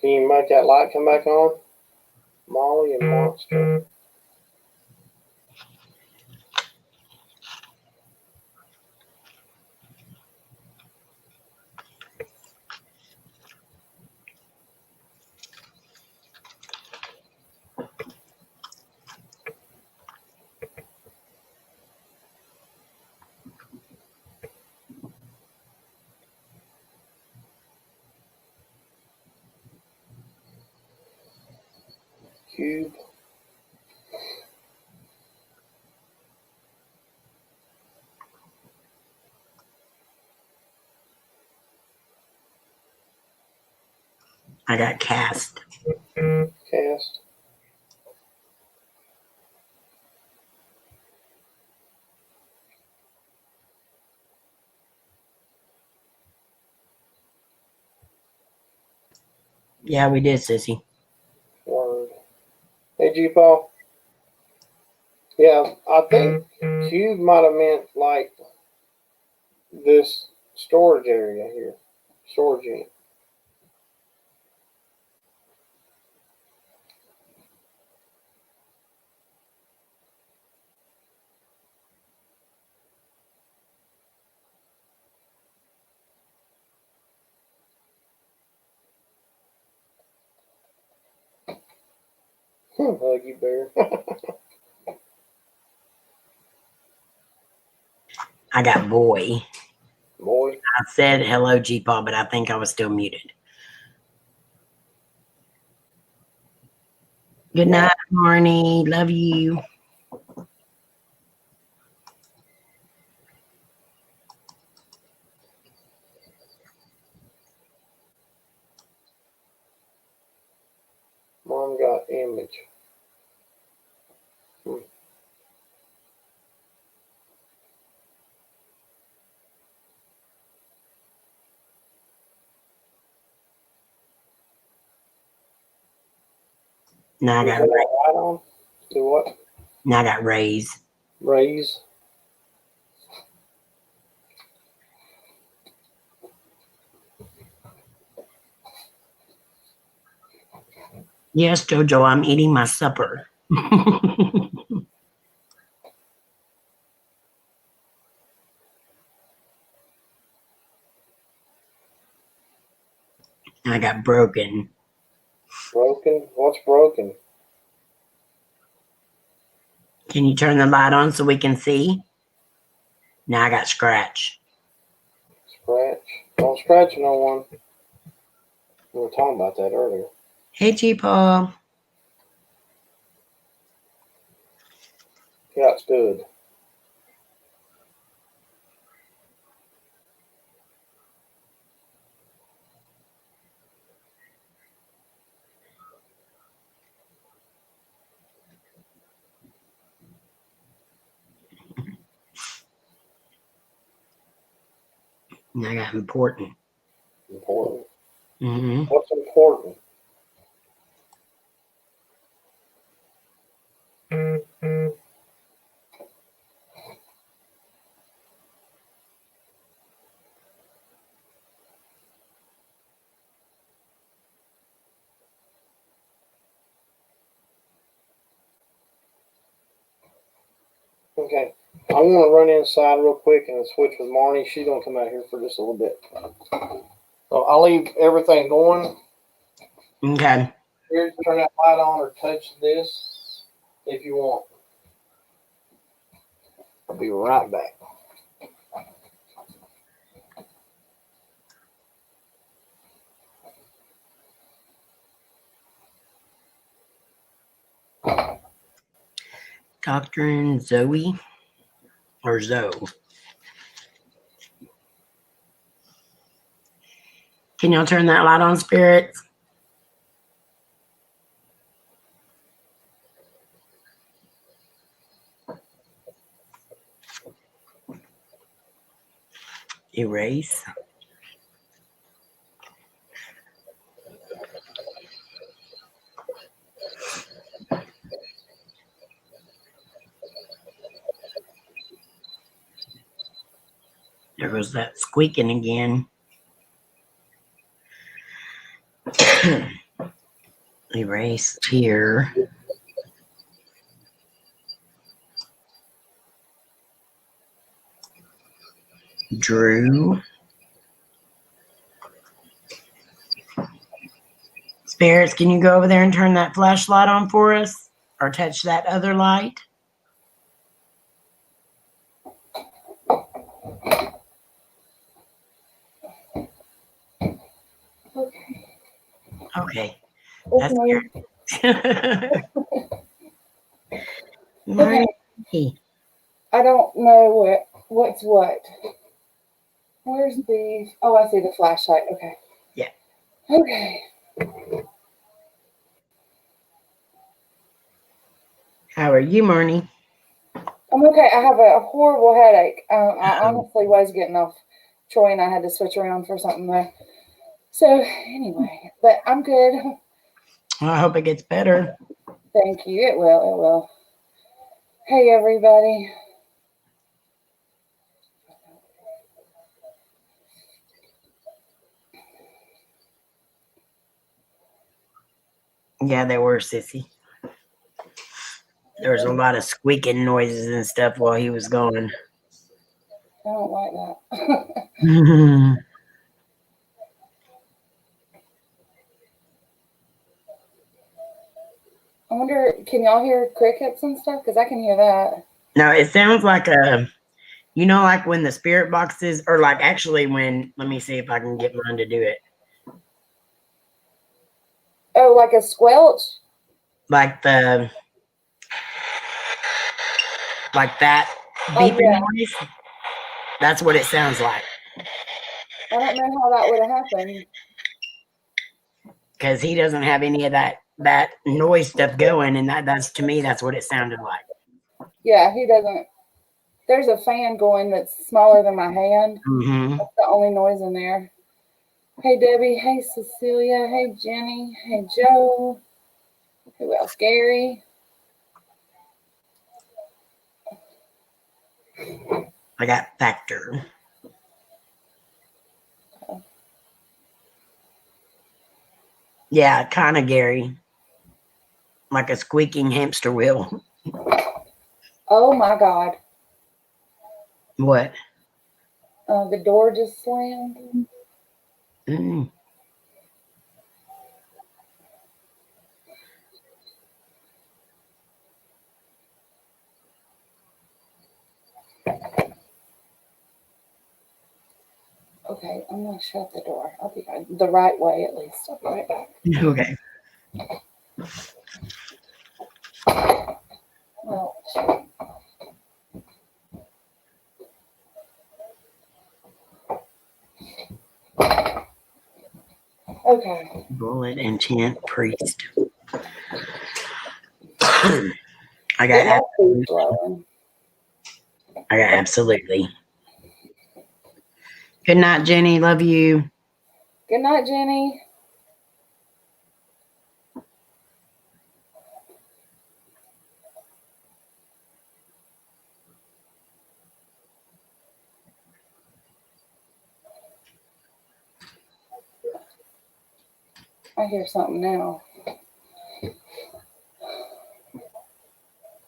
Can you make that light come back on? Molly and Monster. cube.
I got cast.
Cast.
Yeah, we did, sissy.
Word. Hey, G Paul. Yeah, I think cube might have meant like this storage area here. Storage unit. Huggy bear.
I got boy.
Boy.
I said hello, G-Paw, but I think I was still muted. Good night, Marnie. Love you.
Mom got image.
Now I
You
got
turn that light on? Do what?
now I got raise.
Raise.
Yes, Jojo, I'm eating my supper. I got broken.
Broken? What's broken?
Can you turn the light on so we can see? Now I got scratch.
Scratch. Don't scratch no one. We were talking about that earlier.
Hey, G-Paw.
Got stood.
Now I got important.
Important.
Mm-hmm.
What's important? Okay. I want to run inside real quick and switch with Marnie. She's going to come out here for just a little bit. So I'll leave everything going.
Okay.
Here, turn that light on or touch this if you want. I'll be right back.
Doctrine Zoe or Zoe. Can y'all turn that light on, spirits? Erase. There goes that squeaking again. Erase here. Drew. Spirits, can you go over there and turn that flashlight on for us? Or touch that other light? Okay. That's weird.
Okay. I don't know what's what. Where's the? Oh, I see the flashlight. Okay.
Yeah.
Okay.
How are you, Marnie?
I'm okay. I have a horrible headache. I honestly was getting off Troy, and I had to switch around for something there. So anyway, but I'm good.
Well, I hope it gets better.
Thank you. It will. It will. Hey, everybody.
Yeah, they were, sissy. There was a lot of squeaking noises and stuff while he was gone.
I don't like that. I wonder, can y'all hear crickets and stuff? Because I can hear that.
No, it sounds like like when the spirit boxes, or like actually when, let me see if I can get mine to do it.
Oh, like a squelch?
Like that beeping noise. That's what it sounds like.
I don't know how that would have happened.
Because he doesn't have any of that noise stuff going, and that's to me, that's what it sounded like.
Yeah, he doesn't. There's a fan going that's smaller than my hand.
Mm-hmm.
That's the only noise in there. Hey, Debbie. Hey, Cecilia. Hey, Jenny. Hey, Joe. Who else? Gary.
I got Factor. Yeah, kind of Gary. Like a squeaking hamster wheel.
Oh, my God.
What?
The door just slammed.
Mm.
Okay, I'm going to shut the door. I'll be right, the right way at least. I'll be right back.
Okay.
Well, okay.
Bullet Enchant Priest. I got absolutely. Good night, Jenny. Love you.
Good night, Jenny. I hear something now.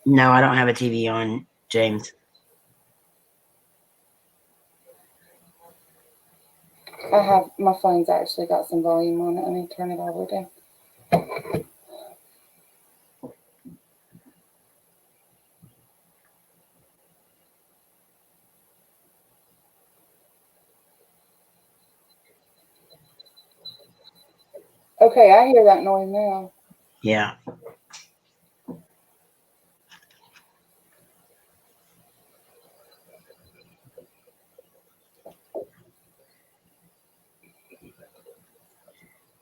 No, I don't have a TV on, James.
I have, my phone's actually got some volume on it. I need to turn it all the way down. Okay, I hear that noise now.
Yeah.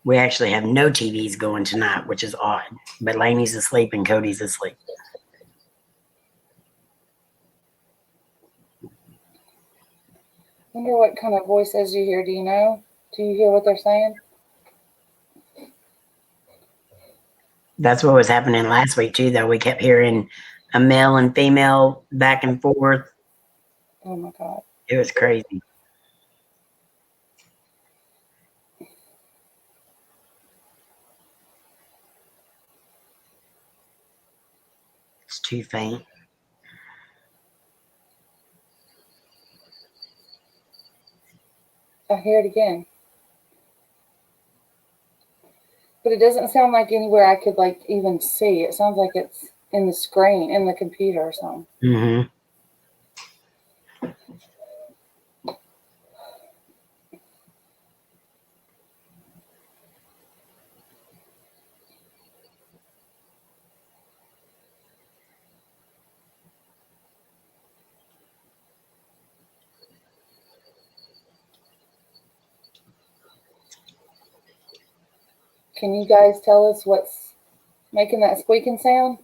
We actually have no TVs going tonight, which is odd. But Laney's asleep and Cody's asleep.
Wonder what kind of voices you hear. Do you know? Do you hear what they're saying?
That's what was happening last week too, though. We kept hearing a male and female back and forth.
Oh my God.
It was crazy. It's too faint.
I hear it again. But it doesn't sound like anywhere I could like even see. It sounds like it's in the screen, in the computer or something.
Mm-hmm.
Can you guys tell us what's making that squeaking sound?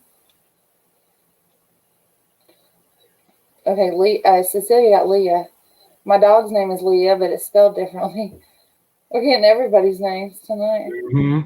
Okay, Cecilia got Leah. My dog's name is Leah, but it's spelled differently. We're getting everybody's names tonight.
Hmm.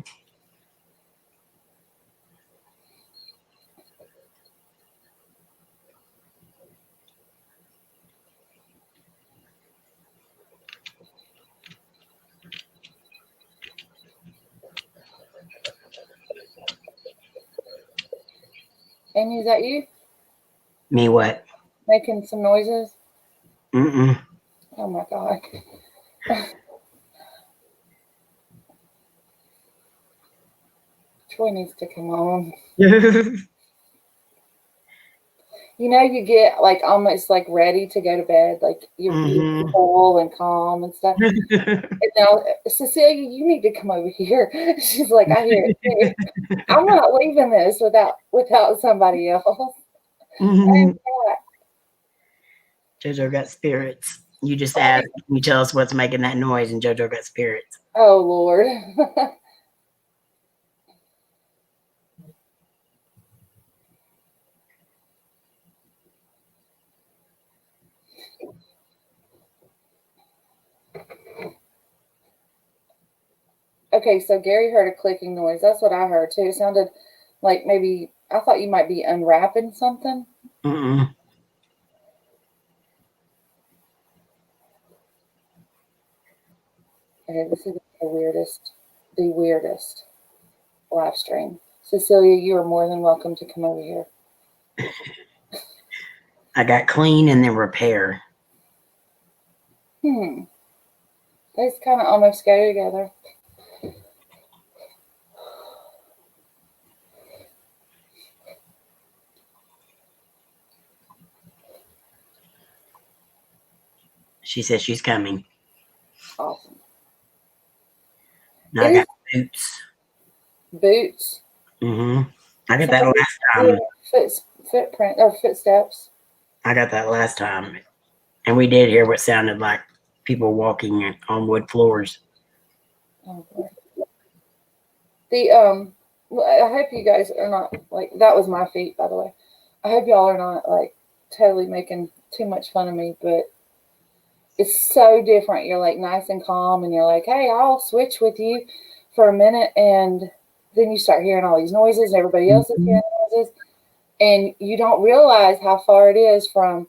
Amy, is that you?
Me what?
Making some noises?
Mm-mm.
Oh my God. Troy needs to come on. You know, you get like almost like ready to go to bed, like you're cool and calm and stuff. And now, Cecilia, you need to come over here. She's like, I hear it too. I'm not leaving this without somebody else.
Mhm. JoJo got spirits. You just asked, can you tell us what's making that noise? And JoJo got spirits.
Oh Lord. Okay, so Gary heard a clicking noise. That's what I heard too. It sounded like maybe I thought you might be unwrapping something.
Mm-mm.
Okay, this is the weirdest live stream. Cecilia, you are more than welcome to come over here.
I got clean and then repair.
Those kind of almost go together.
She says she's coming.
Awesome.
Now I got boots.
Boots.
Mm-hmm. I got that last time.
Footprint or footsteps.
I got that last time. And we did hear what sounded like people walking on wood floors.
Oh, boy. I hope you guys are not like that was my feet, by the way. I hope y'all are not like totally making too much fun of me, but it's so different. You're like nice and calm, and you're like, "Hey, I'll switch with you for a minute," and then you start hearing all these noises, and everybody else is hearing noises, and you don't realize how far it is from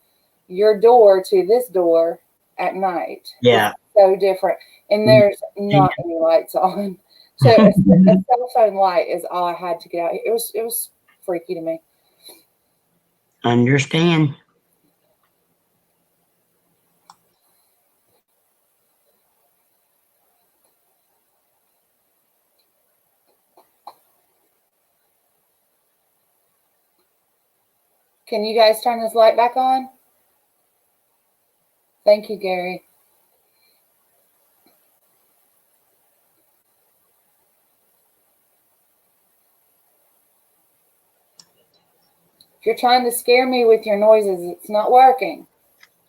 your door to this door at night.
Yeah.
It's so different, and there's not any lights on. So a cell phone light is all I had to get out. It was freaky to me.
Understand.
Can you guys turn this light back on? Thank you, Gary. If you're trying to scare me with your noises, it's not working.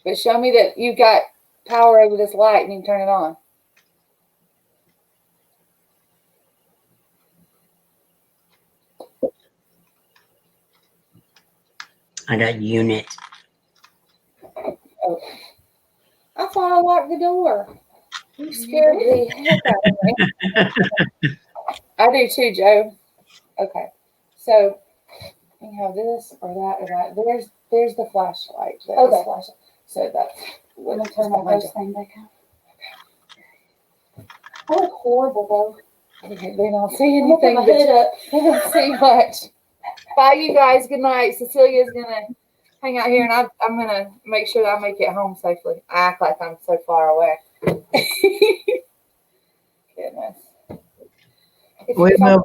But show me that you've got power over this light and you can turn it on.
I got unit.
Oh. I thought I locked the door. You scared the heck out of me. I do too, Joe. Okay. So you have this or that or that. There's the flashlight. Okay. Flashlight. So that's
Let me turn my post thing back on. I look horrible though.
Okay, they don't see anything. They don't see much. Bye, you guys. Good night. Cecilia's gonna hang out here, and I'm gonna make sure that I make it home safely. I act like I'm so far away. Goodness. If I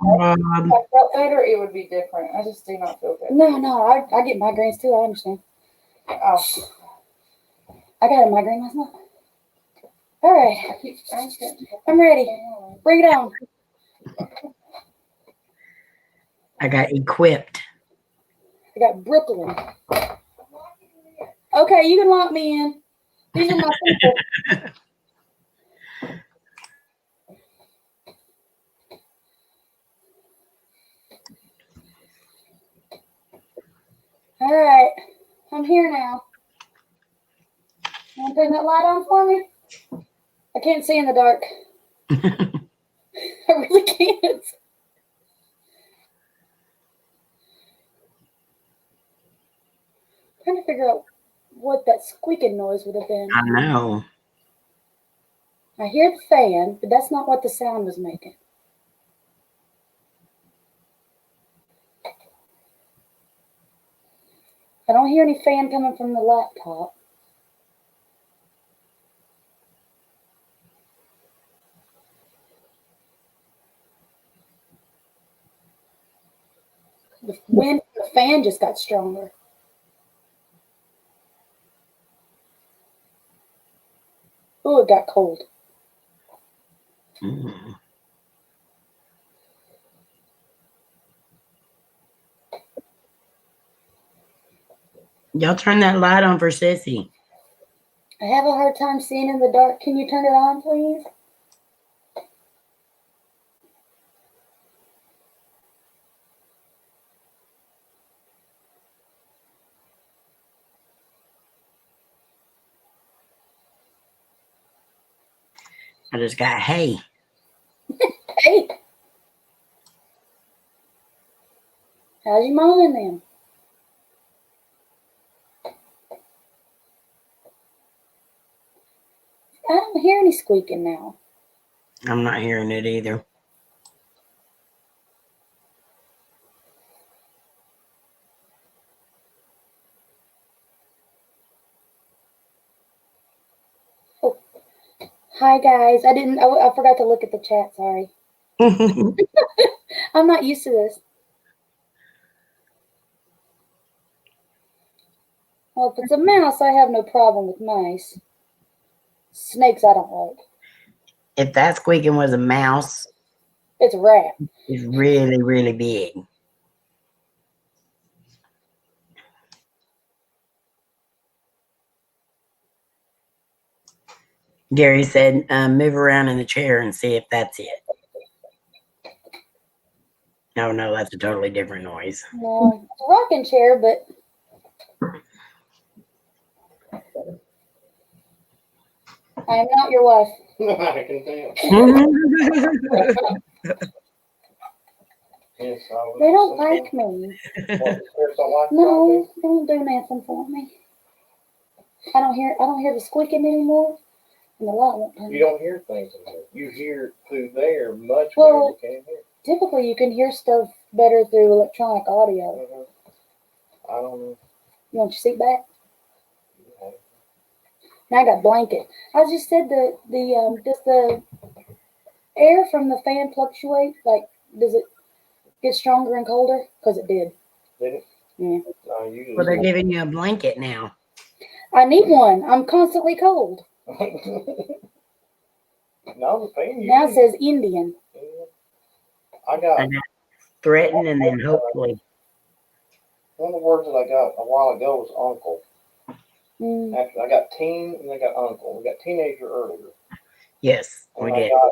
felt better, it would be different. I just do not feel good.
No, I get migraines too. I understand.
Oh,
I got a migraine last night. All right, I'm ready. Bring it on.
I got equipped.
I got Brooklyn. Okay, you can lock me in. These are my people. All right. I'm here now. You want to turn that light on for me? I can't see in the dark. I really can't. Trying to figure out what that squeaking noise would have been.
I know.
I hear the fan, but that's not what the sound was making. I don't hear any fan coming from the laptop. The wind, the fan just got stronger. Oh, it got cold.
Mm. Y'all turn that light on for Sissy.
I have a hard time seeing in the dark. Can you turn it on, please?
I just got hay.
Hey! How's your mom and them? I don't hear any squeaking now.
I'm not hearing it either.
Hi guys. I forgot to look at the chat, sorry. I'm not used to this. Well, if it's a mouse, I have no problem with mice. Snakes I don't like.
If that squeaking was a mouse,
It's a rat.
it's really, really big. Gary said, move around in the chair and see if that's it. No, that's a totally different noise.
No, it's a rocking chair, but I am not your wife.
I can tell. Yes, I was
They don't
thinking,
like me.
what, the spirits don't like
No, they don't do nothing for me. I don't hear the squeaking anymore, and the light won't turn.
you don't hear things in there. You hear through there much
Well,
better than you can here.
Typically, you can hear stuff better through electronic audio.
Mhm. I don't know.
You want your seat back? Now I got blanket. I just said does the air from the fan fluctuate? Like, does it get stronger and colder? Because it did.
Did it?
Yeah.
No, usually.
Well, they're giving you a blanket now.
I need one. I'm constantly cold.
No, the fan.
Now it
usually-
says Indian.
I got
And threaten and then hopefully.
one of the words that I got a while ago was uncle.
Mm.
Actually, I got teen and I got uncle. We got teenager earlier.
Yes,
And
we
I
did.
got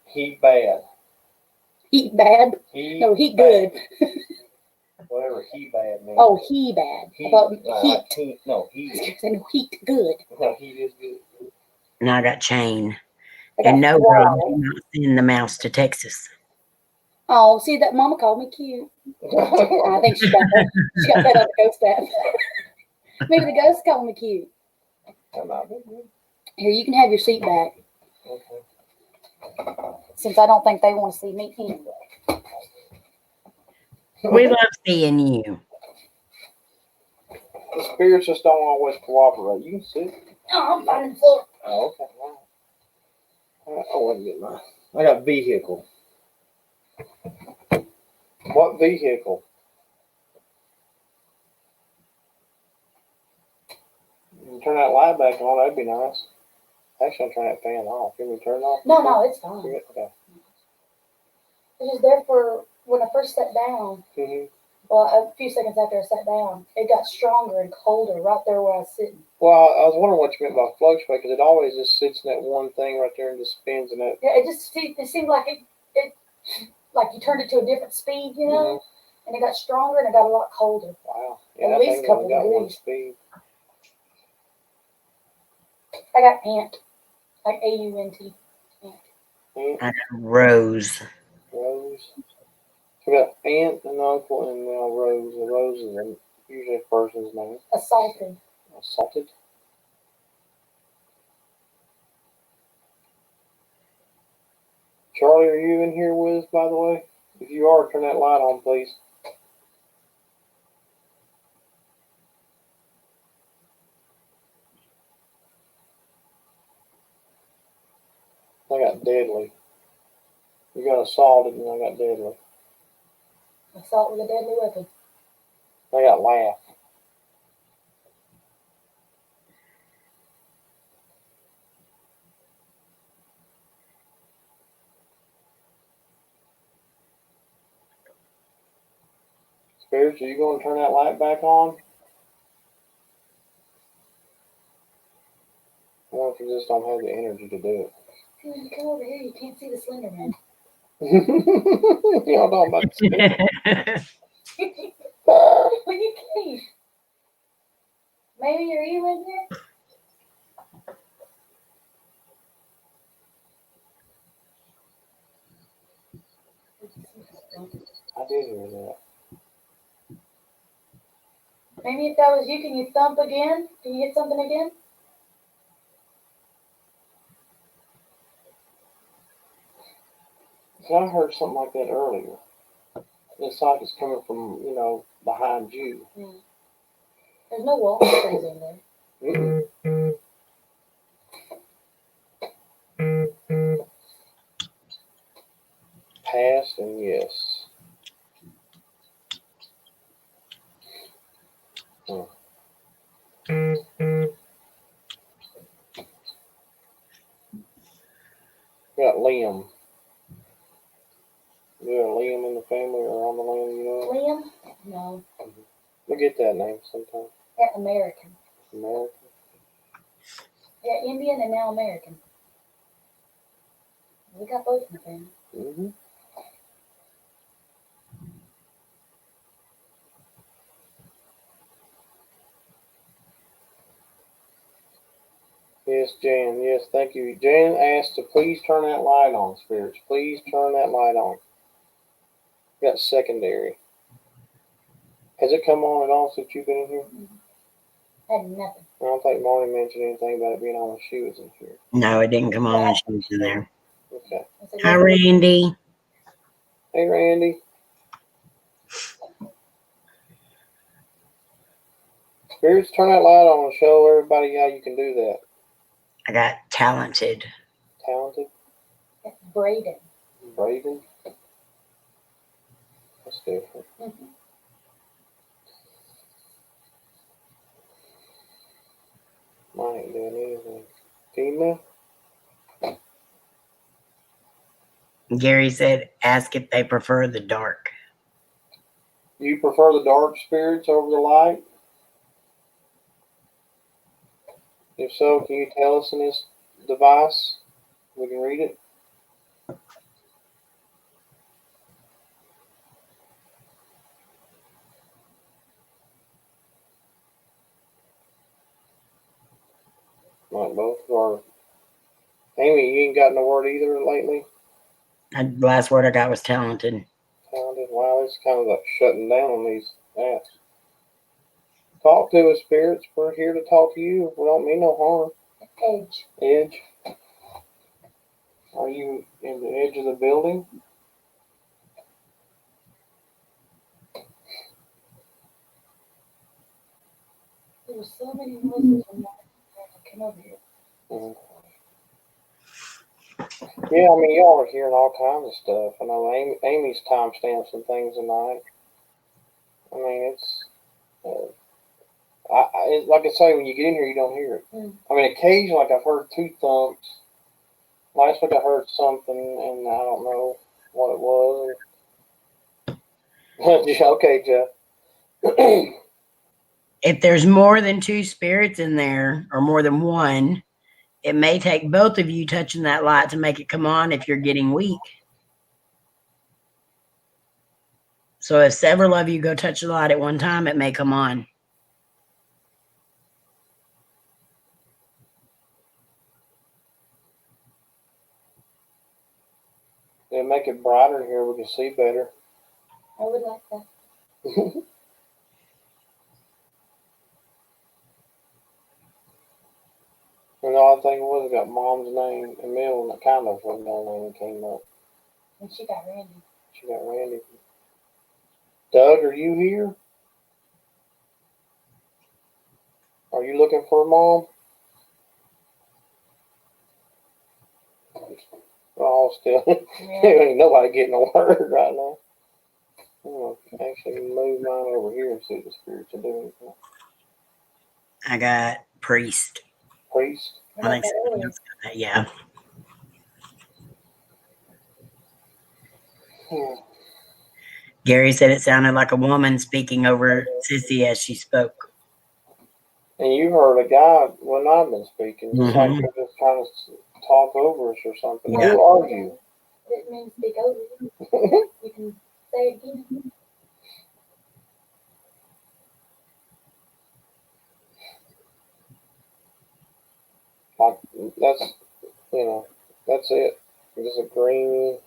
he bad.
Heat bad.
He
No, heat
bad.
good.
Whatever he bad means.
Oh, he bad.
he.
I thought
Like
heat.
he. No, he.
No, heat good.
No, he is good.
Now I got chain.
I got
And no,
fly.
Rob, do not send the mouse to Texas.
Oh, see that Mama called me cute. I think she got that. She got that on the ghost app. Maybe the ghost called me cute.
That might be good.
Here, you can have your seat back.
Okay.
Since I don't think they want to see me anyway.
We love seeing you.
The spirits just don't always cooperate. You can see.
Oh, I'm finding the floor.
Oh, okay. All right. Oh, let me get mine. I got vehicle. What vehicle? You can turn that light back on. That'd be nice. Actually, I'm turning that fan off. Can we turn it off?
No, it's fine.
Okay.
It was there for when I first sat down.
Mm-hmm.
Well, a few seconds after I sat down, it got stronger and colder right there where I was sitting.
Well, I was wondering what you meant by fluctuate because it always just sits in that one thing right there and just spins in it.
Yeah, it seemed like it like you turned it to a different speed, you know, and it got stronger and it got a lot colder.
Wow.
At
Yeah, I
least
think
a
I only
couple
got one
degrees.
speed.
I got ant, like AUNT.
Ant,
Rose.
Rose. So we got Aunt, an uncle, and now Rose. The Rose is usually a person's name.
Assaulted.
Assaulted. Charlie, are you in here with us, by the way? If you are, turn that light on, please. I got deadly. You got assaulted, and I got deadly.
Assault with a deadly weapon.
I got laugh. Spirits, are you going to turn that light back on? I wonder if you just don't have the energy to do
When you come over here, you can't see the Slender Man.
it. Y'all talking about the spirit?
Well, you can't. Maybe are you in here?
I did hear that.
Maybe if that was you, can you thump again? Can you hit something again?
See, I heard something like that earlier. It's like it's coming from, behind you.
There's no walkers in there.
Mm-mm. Past and yes. We got Liam. You got Liam in the family or on the land,
Liam? No.
We get that name sometimes.
Yeah, American.
American.
Yeah, Indian and now American. We got both in the family.
Mm-hmm. Yes, Jan. Yes, thank you. Jan asked to please turn that light on, spirits. Please turn that light on. Got secondary. Has it come on at all since you've been in here?
Had nothing.
I don't think Marty mentioned anything about it being on when she was in here.
No, it didn't come on when she was in there.
Okay.
I said,
Hi, Randy.
Hey, Randy. Spirits, turn that light on and show everybody how you can do that.
I got talented.
Talented.
That's Braden.
Braden. That's different.
Mm-hmm.
Mine ain't doing anything. Female?
Gary said, ask if they prefer the dark.
Do you prefer the dark spirits over the light? If so, can you tell us in this device? We can read it. Like both or Amy, you ain't gotten a word either lately?
The last word I got was talented.
Talented. Wow, it's kind of like shutting down on these apps. Talk to us, spirits. We're here to talk to you. We don't mean no harm.
Edge.
Edge. Are you in the edge of the building?
There were so many noises when I came over here.
Mhm. Yeah, I mean, y'all are hearing all kinds of stuff. I know Amy's timestamps and things tonight. I mean, it's, like I say, when you get in here, you don't hear it.
Mm.
I mean, occasionally, like I've heard two thumps. Last week I heard something, and I don't know what it was. Okay, Jeff.
If there's more than two spirits in there or more than one, it may take both of you touching that light to make it come on if you're getting weak. So if several of you go touch the light at one time, it may come on.
It'll make it brighter here. We can see better.
I would like that.
And the odd thing was, it got Mom's name and middle, and kind of her middle name came up.
And she got Randy.
She got Randy. Doug, are you here? Are you looking for Mom? Oh, still.
Yeah.
Ain't nobody getting a word right now. I'm going to actually move mine over here and see what the spirits are doing.
I got priest.
Priest.
I
I
got
think
that
somebody
earlier.
else got that. Yeah.
Hmm.
Gary said it sounded like a woman speaking over Sissy as she spoke.
And you heard a guy when I've been speaking, just like
Mhm.
they're just trying to talk over us or something.
Yeah.
Who are you?
Didn't mean to speak over you. You can say it again.
Like, that's, that's it. Just a green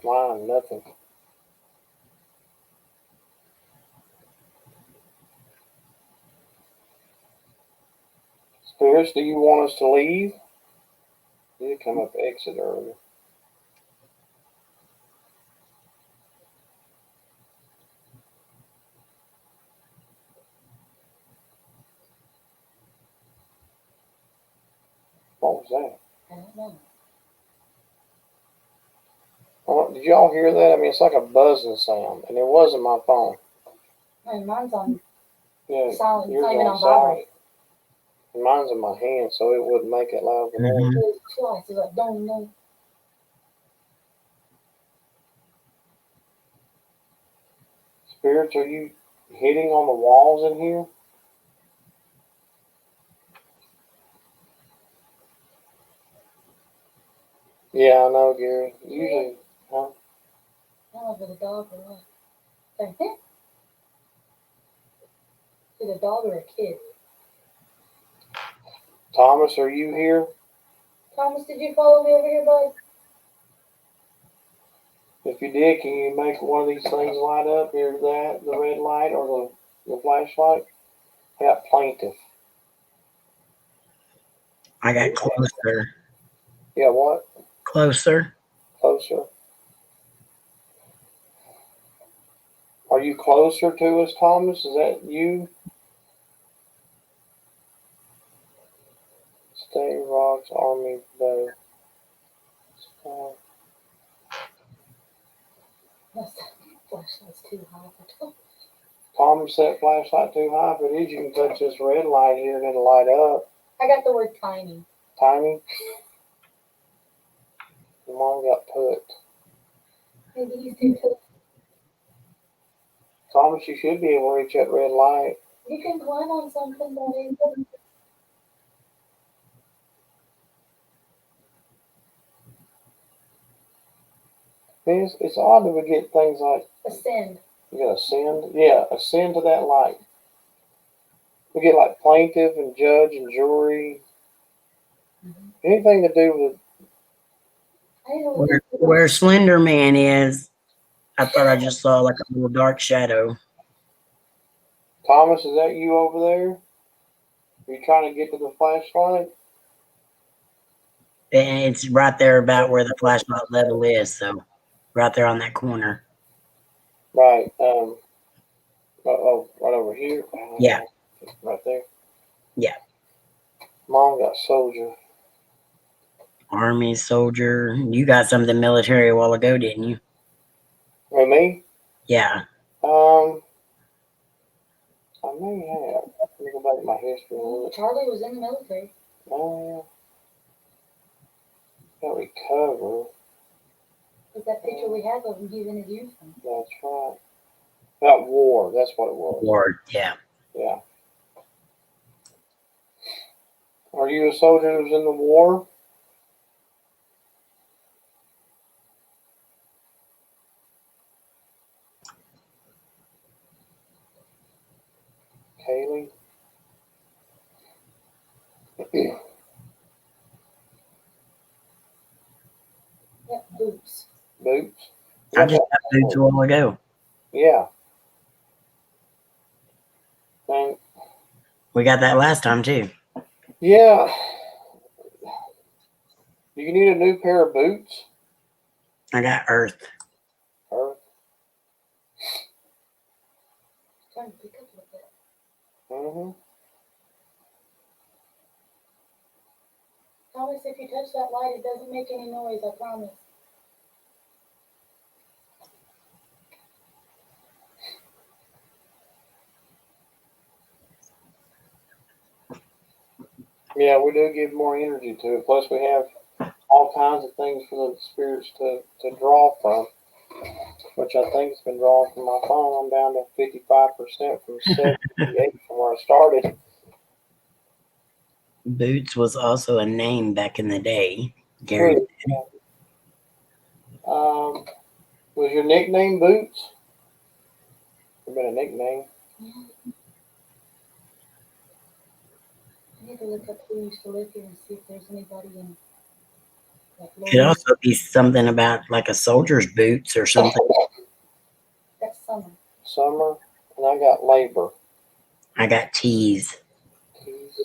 line, nothing. Spirits, do you want us to leave? You did come up exit earlier. What was that?
I don't know.
Did y'all hear that? I mean, it's like a buzzing sound, and it wasn't my phone.
No, mine's on
Yeah,
silent. It's
yours
not even
on
on vibrate.
and mine's in my hand, so it wouldn't make it loud.
Mhm.
It was twice. It was like, don't know.
Spirits, are you hitting on the walls in here? Yeah, I know, Gary. Usually, huh?
I don't know if it's a dog or what. Like, eh? Is it a dog or a kid?
Thomas, are you here?
Thomas, did you follow me over here, bud?
If you did, can you make one of these things light up? Either that, the red light, or the flashlight? Yeah, plaintiff.
I got closer.
Yeah, what?
Closer.
Closer. Are you closer to us, Thomas? Is that you? Stay rocks, army bow.
That's flashlight's too high for Thomas.
Thomas set flashlight too high, but is you can touch this red light here and it'll light up.
I got the word tiny.
Tiny. Mom got put.
Maybe he's too close.
Thomas, you should be able to reach that red light.
You can climb on something, buddy.
It's odd that we get things like
Ascend.
you gotta ascend. Yeah, ascend to that light. We get like plaintiff and judge and jury.
Mhm.
Anything to do with
I didn't know what
Where Slender Man is, I thought I just saw like a little dark shadow.
Thomas, is that you over there? Are you trying to get to the flashlight?
And it's right there about where the flashlight level is. So right there on that corner.
Right. Right over here.
Yeah.
Right there.
Yeah.
Mom got soldier.
Army, soldier. You got some of the military a while ago, didn't you?
And me?
Yeah.
I may have. Let me go back to my history and look.
Charlie was in the military.
Oh, yeah. Got recover.
Was that picture we have of him using his uniform?
That's right. About war. That's what it was.
War. Yeah.
Yeah. Are you a soldier that was in the war? Haley.
Yep, boots.
Boots.
I just got boots a while ago.
Yeah. And
We got that last time too.
yeah. Do you need a new pair of boots?
I got Earth.
Or
Trying to pick up a little bit.
mm-hmm.
Thomas, if you touch that light, it doesn't make any noise, I promise.
Yeah, we do give more energy to it. Plus, we have all kinds of things for the spirits to draw from, which I think has been drawn from my phone. I'm down to 55% from 78 from where I started.
Boots was also a name back in the day. Gary.
True. Was your nickname Boots? It's been a nickname.
Yeah. I need to look up who used to live here and see if there's anybody in like
Could also be something about like a soldier's boots or something.
That's summer.
Summer, and I got labor.
I got tees.
Keys.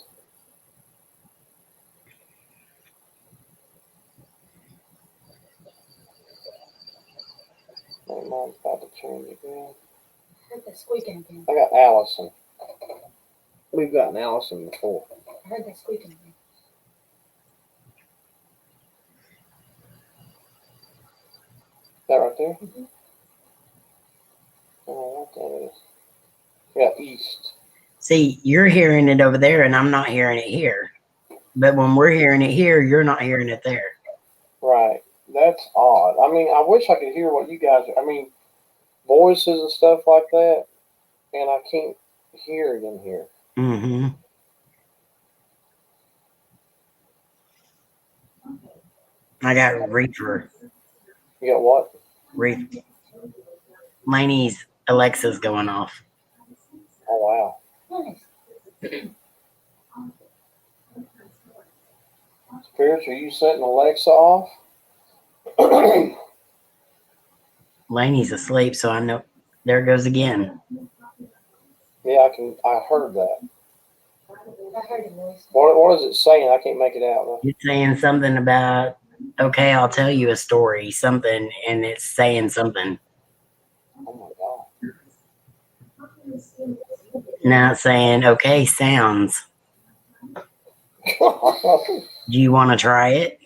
My mom's about to change again.
I heard that squeaking again.
I got Allison. We've gotten Allison before.
I heard that squeaking again.
That right there?
Mm-hmm.
Oh, what that is. Yeah, East.
See, you're hearing it over there and I'm not hearing it here. But when we're hearing it here, you're not hearing it there.
Right. That's odd. I mean, I wish I could hear what you guys are. I mean, voices and stuff like that, and I can't hear it in here.
Mm-hmm. I got Reaper.
You got what?
Reaper. Laney's Alexa's going off.
Oh, wow.
Nice.
Spirits, are you setting Alexa off?
Laney's asleep, so I know. There it goes again.
Yeah, I heard that.
I heard a voice.
What is it saying? I can't make it out. Though.
It's saying something about, okay, I'll tell you a story, something, and it's saying something.
Oh my
Now it's saying, okay, sounds.
god.
Do you want to try it?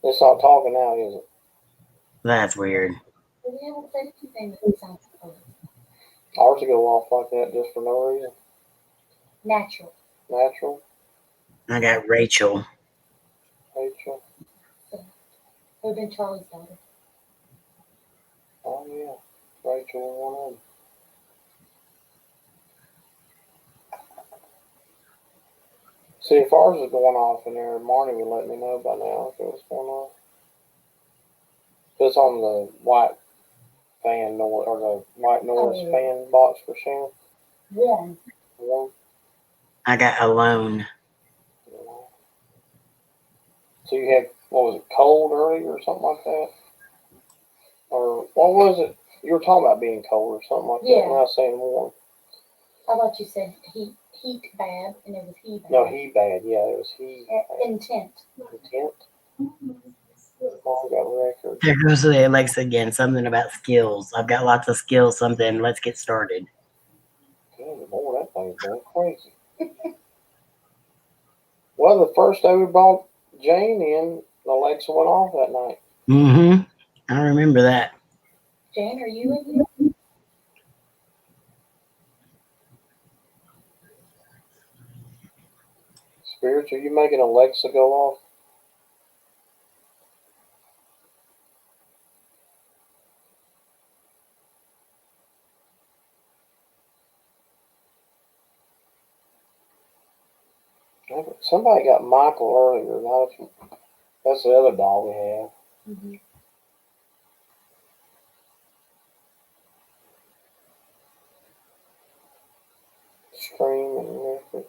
It's not talking now, is it?
That's weird.
But we haven't said anything that sounds cool.
Ours will go off like that just for no reason.
Natural.
Natural.
I got Rachel.
Rachel.
It would have been Charlie's daughter.
Oh yeah. Rachel was one of them. See, if ours is going off in there, Marnie would let me know by now if it was going off. It's on the white fan noise, or the white noise
Oh.
fan box for Shannon.
Warm.
One,
I got Alone.
you know. So you had, what was it, cold earlier or something like that? Or what was it? You were talking about being cold or something like
Yeah.
that. And I was saying warm.
I thought you said heat bad, and it was he bad.
No, he bad. Yeah, it was he.
Intent.
Intent. Mom got records.
There goes the Alexa again. Something about skills. I've got lots of skills. Something. Let's get started.
Good Lord, that thing's going crazy. Well, the first day we brought Jane in, Alexa went off that night.
Mm-hmm. I remember that.
Jane, are you in here?
Spirits, are you making Alexa go off? Somebody got Michael earlier. That's the other dog we have.
Mm-hmm.
Cream and Milford.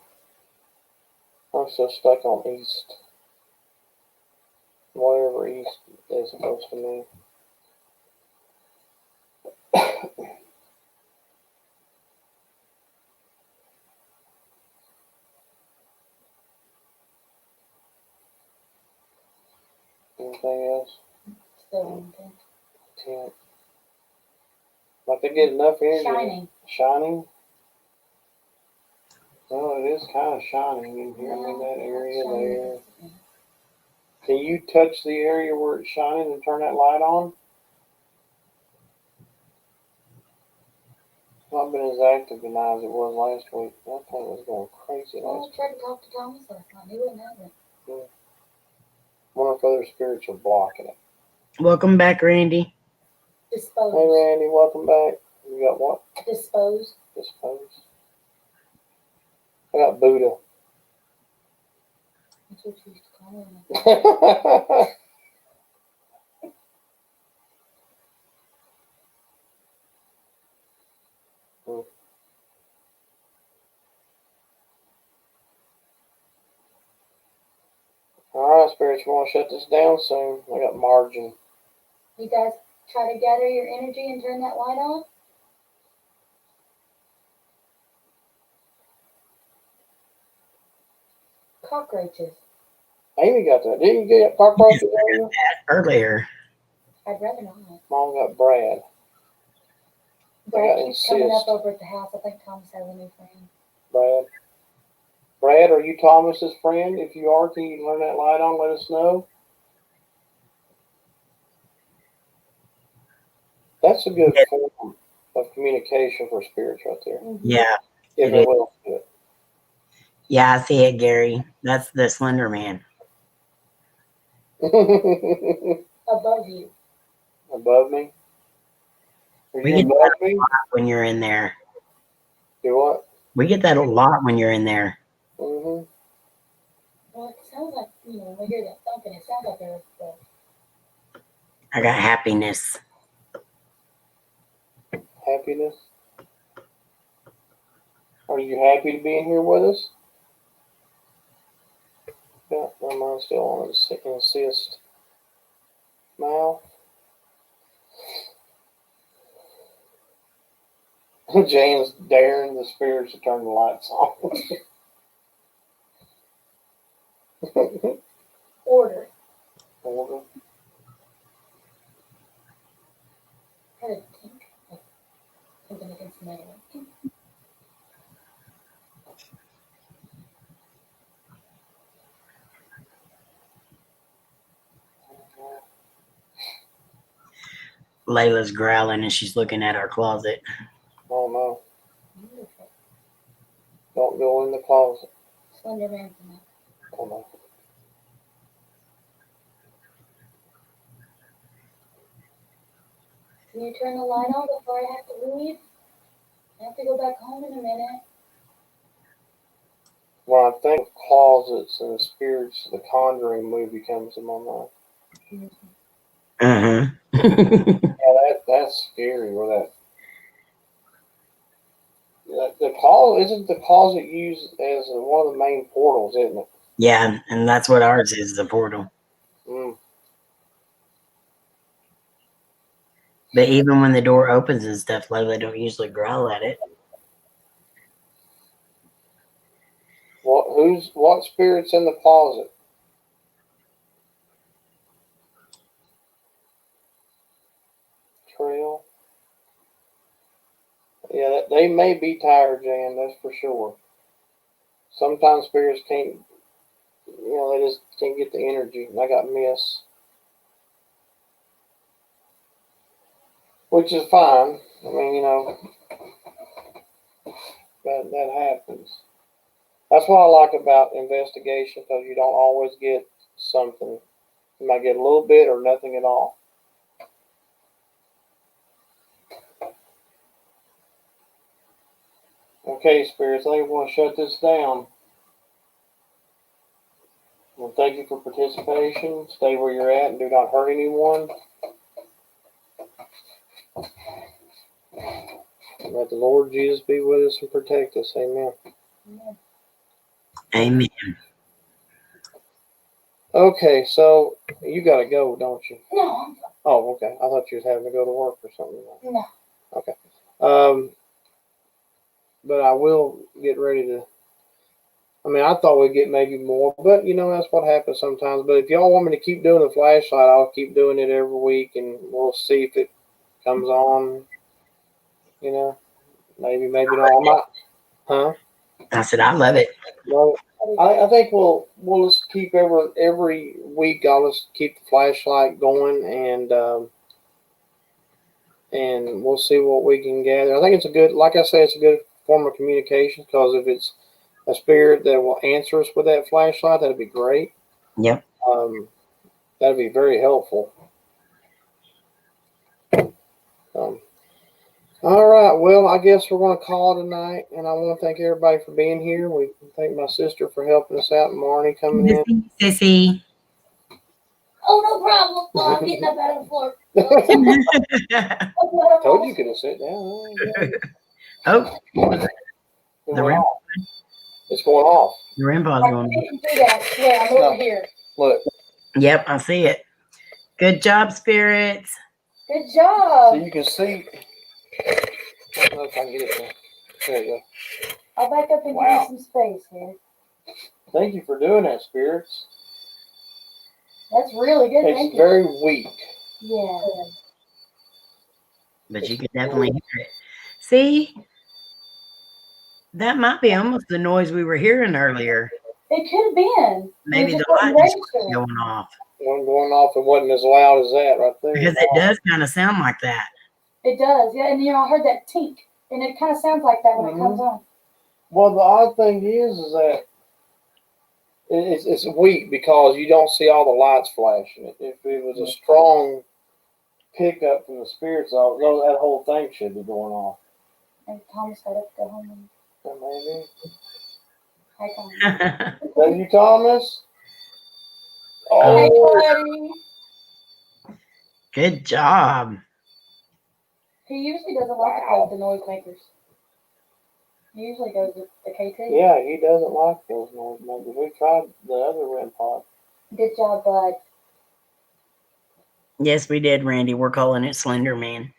I'm so stuck on East. Whatever East is supposed to mean. Anything else?
Still on the
Tint. Like they get enough energy.
Shining.
Shining? Well, it is kind of shining in here. I mean, that area there. Can you touch the area where it's shining and turn that light on? It's not been as active tonight as it was last week. That thing was going crazy
Well,
last
I tried to talk to Thomas last night. He wouldn't have it.
week. Wonder if other spirits are blocking it.
Welcome back, Randy.
Dispose.
Hey, Randy, welcome back. You got what?
Dispose.
Dispose. I got Buddha.
That's what you used to call him.
All right, spirits, we want to shut this down soon. I got margin.
You guys try to gather your energy and turn that light on? Cockroaches.
Amy got that. Didn't you get cockroaches earlier?
Earlier.
I'd rather not.
Mom got Brad.
Brad
gotta
keeps coming
insist.
up over at the house. I think Thomas has a new friend.
Brad. Brad, are you Thomas's friend? If you are, can you turn that light on? Let us know. That's a good form of communication for spirits right there.
Yeah.
If
It
it
is.
will do it.
Yeah, I see it, Gary. That's the Slender Man.
Above you.
Above me? Are
We
you
get
above
that
me?
when you're in there.
Do what?
We get that a lot when you're in there.
Mm-hmm.
Well, it sounds like, when we hear that thumping, it sounds like there's the
I got happiness.
Happiness. Are you happy to be in here with us? Yeah, my mind's still on insist. Mouth. Jane's daring the spirits to turn the lights on.
order.
Order.
I heard a tink. Like something against metal.
Layla's growling and she's looking at our closet.
Oh no.
Beautiful.
Don't go in the closet.
Slender Man from that.
Oh no.
Can you turn the light on before I have to leave? I have to go back home in a minute.
When I think of closets and spirits, the Conjuring movie comes to my mind.
Uh-huh.
Yeah, that's scary. Where the closet isn't the closet used as one of the main portals, isn't it?
Yeah, and that's what ours is, the portal.
Mm.
But even when the door opens and stuff, Layla don't usually growl at it.
What spirit's in the closet? Trail. Yeah, they may be tired, Jan. That's for sure. Sometimes spirits can't. They just can't get the energy. And I got Miss, which is fine. I mean, that happens. That's what I like about investigation, because you don't always get something. You might get a little bit or nothing at all. Okay, spirits, I think we want to shut this down. Well, thank you for participation. Stay where you're at and do not hurt anyone. Let the Lord Jesus be with us and protect us. Amen.
Amen.
Okay, so you got to go, don't you?
No,
Oh, okay. I thought you was having to go to work or something.
no.
Okay. But I will get ready to. I mean, I thought we'd get maybe more, but that's what happens sometimes. But if y'all want me to keep doing the flashlight, I'll keep doing it every week, and we'll see if it comes on. Maybe not. I might, huh?
I said, I love it.
No, I think we'll just keep every week. I'll just keep the flashlight going, and we'll see what we can gather. I think it's a good, like I say, it's a good form of communication, because if it's a spirit that will answer us with that flashlight, that'd be great.
Yep.
That'd be very helpful. All right. Well, I guess we're going to call it a night, and I want to thank everybody for being here. We thank my sister for helping us out, and Marnie coming in.
Sissy.
Oh, no problem. Oh, I'm getting up out of the floor.
Told you could have sit down.
Oh,
It
The
went
rim-
off. It's going off.
your grandpa's
I'm
going.
getting through that. Yeah, I'm over here.
Look.
Yep, I see it. Good job, spirits.
Good job.
So you can see. I don't know if I can get it there. There you go.
I'll back up and
Wow.
give you some space here.
Thank you for doing that, spirits.
That's really good. Thank
It's
you.
very weak.
Yeah.
But you could definitely hear it. See? That might be almost the noise we were hearing earlier.
It could have been.
Maybe
It
the
just wasn't
light is
registered.
going off.
One going off, it wasn't as loud as that right there.
Because it does kind of sound like that.
It does, yeah. And I heard that tink, and it kind of sounds like that when it comes on.
Well, the odd thing is that it's weak because you don't see all the lights flashing. If it was a strong pickup from the spirits, that whole thing should be going off.
And Thomas had to go home and
Maybe.
take on.
Is that you, Thomas?
Hey,
Oh,
buddy.
Good job.
He usually doesn't like to play with the noisemakers. He usually goes with the KT.
yeah, he doesn't like those noisemakers. We tried the other REM pod.
Good job, bud.
Yes, we did, Randy. We're calling it Slender Man.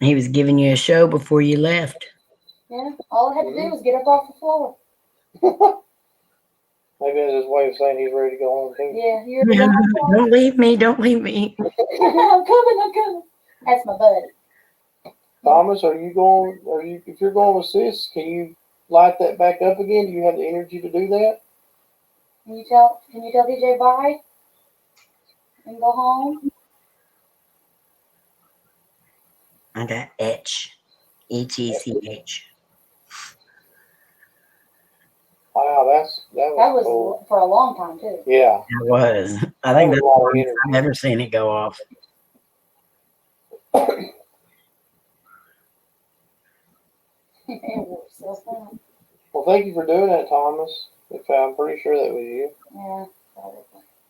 He was giving you a show before you left.
Yeah, all I had to do was get up off the floor.
Maybe that's his way of saying he's ready to go home too.
Yeah, you're the one.
Don't leave me. Don't leave me.
I'm coming. That's my buddy.
Thomas, if you're going with sis, can you light that back up again? Do you have the energy to do that?
Can you tell DJ bye? And go home?
I got etch. ETCH.
Wow, that
That
cool.
was for a long time too.
Yeah.
It was. I think
That was
that's
a lot
the
of
longest I've ever seen it go off.
Well, thank you for doing that, Thomas. I'm pretty sure that was you.
Yeah, probably.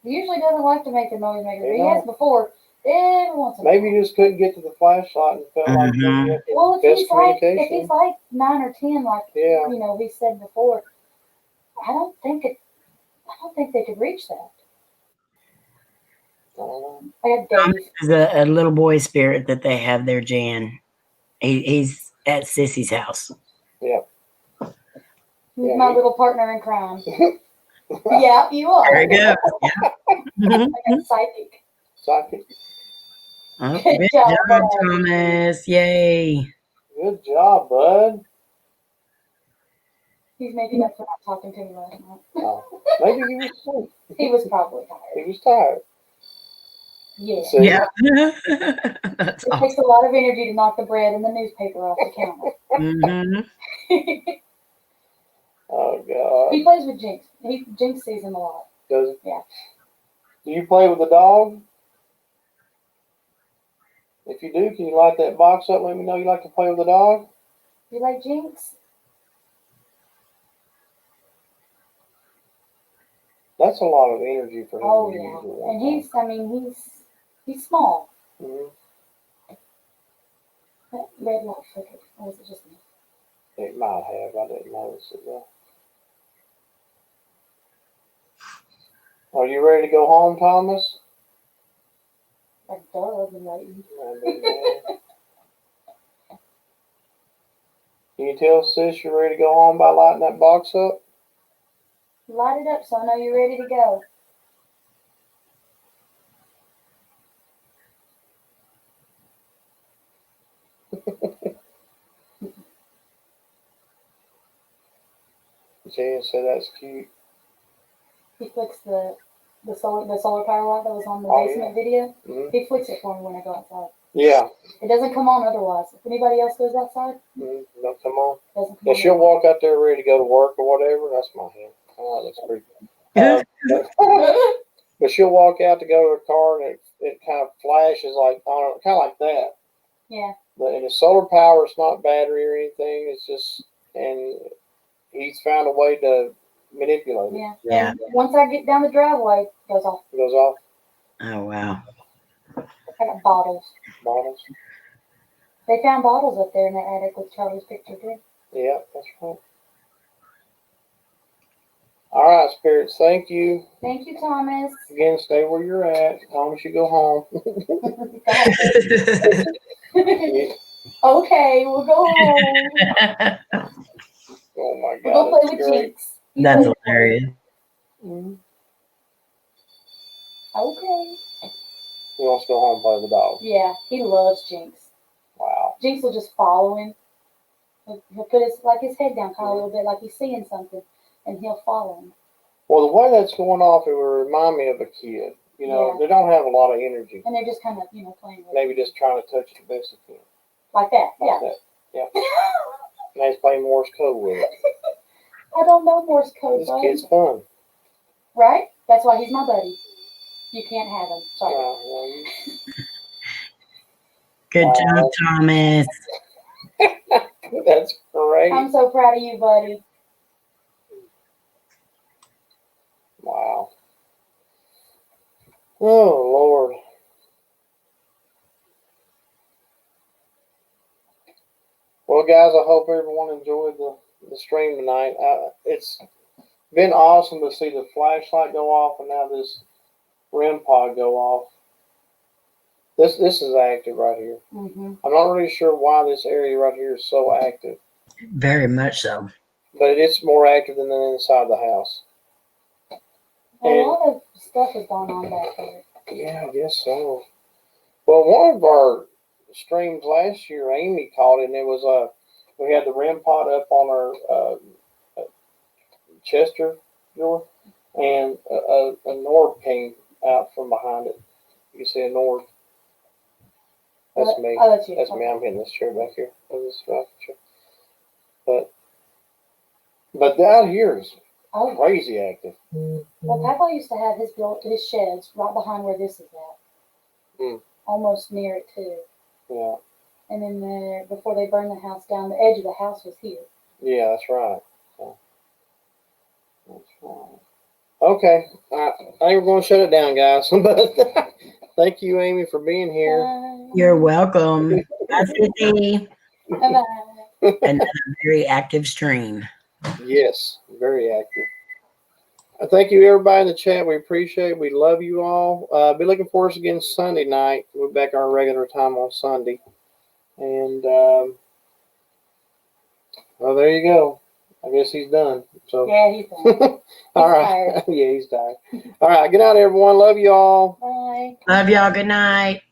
He usually doesn't like to make the noisemaker. But he
Yeah.
has before. Every once in a
Maybe
while.
you just couldn't get to the flashlight and felt like you
Mhm.
had the
Well, if
best
he's
communication.
like 9 or 10, like
Yeah.
he said before, I don't think they could reach that.
I don't know.
I have Dave.
There's a little boy spirit that they have there, Jan. He's at Sissy's house.
He's
Yeah,
my
he-
little partner in crime. Yeah, you are.
There you go. Yeah.
I got psychic.
Psychic.
Oh,
Good
good
job,
job,
bud.
Thomas. Yay.
Good job, bud.
He's making up for not talking to me last night.
Maybe he was asleep.
He was probably tired.
He was tired.
Yeah.
See?
Yeah. That's
It
awesome.
takes a lot of energy to knock the bread and the newspaper off the counter.
Mhm.
Oh God.
He plays with Jinx. Jinx sees him a lot.
Does it?
Yeah.
Do you play with the dog? If you do, can you light that box up and let me know you like to play with the dog?
You like Jinx?
That's a lot of energy for him
Oh
to use
yeah.
at one
And he's small.
time. Mhm.
That red light flickered. Or was it just me?
It might have. I didn't notice it though. Are you ready to go home, Thomas?
Like, duh, I've been waiting.
Can you tell sis you're ready to go home by lighting that box up?
Light it up so I know you're ready to go.
Jan said that's cute.
He flicks the solar power light that was on the
Oh,
basement video.
Mhm.
He flicks it for me when I go outside.
Yeah.
It doesn't come on otherwise. If anybody else goes outside,
No, come on.
it doesn't come
Yeah,
on.
she'll walk out there ready to go to work or whatever. That's my hand. Oh, that's pretty. But she'll walk out to go to her car and it kind of flashes like on kind of like that.
Yeah.
But and it's solar power. It's not battery or anything. It's just and he's found a way to manipulate it.
Yeah.
Yeah.
And once I get down the driveway, it goes off.
It goes off
Oh, wow.
I got bottles.
bottles.
They found bottles up there in the attic with Charlie's picture too.
Yeah, that's right. All right, spirits. Thank you
Thank you, Thomas.
again. Stay where you're at. Thomas, you go home.
Okay, we'll go home.
Oh my
We'll go
God,
play
that's
with
great.
Jinx. He's
That's
waiting for us.
hilarious.
Mhm.
Okay.
He wants to go home and play with the dog.
Yeah, he loves Jinx.
Wow.
Jinx will just follow him. He'll put his head down kind of a little bit like he's seeing something, and he'll follow him.
Well, the way that's going off, it would remind me of a kid. You know,
Yeah.
they don't have a lot of energy.
And they're just kind of, playing with it.
Maybe just trying to touch the best they can.
Like that, yeah.
Like that. Yeah. And they play Morse code with it.
I don't know Morse code,
This
buddy.
kid's fun.
Right? That's why he's my buddy. You can't have him. Sorry.
Well, you-
Good job, Thomas.
That's great.
I'm so proud of you, buddy.
Wow. Oh, Lord. Well, guys, I hope everyone enjoyed the stream tonight. It's been awesome to see the flashlight go off and now this REM pod go off. This is active right here.
Mm-hmm.
I'm not really sure why this area right here is so active,
Very much so.
but it's more active than the inside the house.
A lot of stuff is going on back there.
Yeah, I guess so. Well, one of our streams last year, Amy caught it, and it was we had the REM pod up on our Chester door, and a Nord came out from behind it. You can see a Nord. That's me.
Oh, that's you.
That's me. I'm hitting this chair back here. This rocking chair. But out here is
Oh,
crazy active.
well, Papa used to have his sheds right behind where this is at.
Hmm.
Almost near it too.
Yeah.
And then there, before they burned the house down, the edge of the house was here.
Yeah, that's right. Yeah. That's right. Okay. I think we're going to shut it down, guys. But thank you, Amy, for being here.
You're welcome. Bye, Sissy.
Bye-bye.
Another very active stream.
Yes, very active. Thank you, everybody in the chat. We appreciate it. We love you all. Be looking for us again Sunday night. We're back our regular time on Sunday. And, well, there you go. I guess he's done. So,
Yeah, he's done.
all right. Yeah, he's tired. All right. Good night, everyone. Love you all.
Bye.
Love y'all. Good night.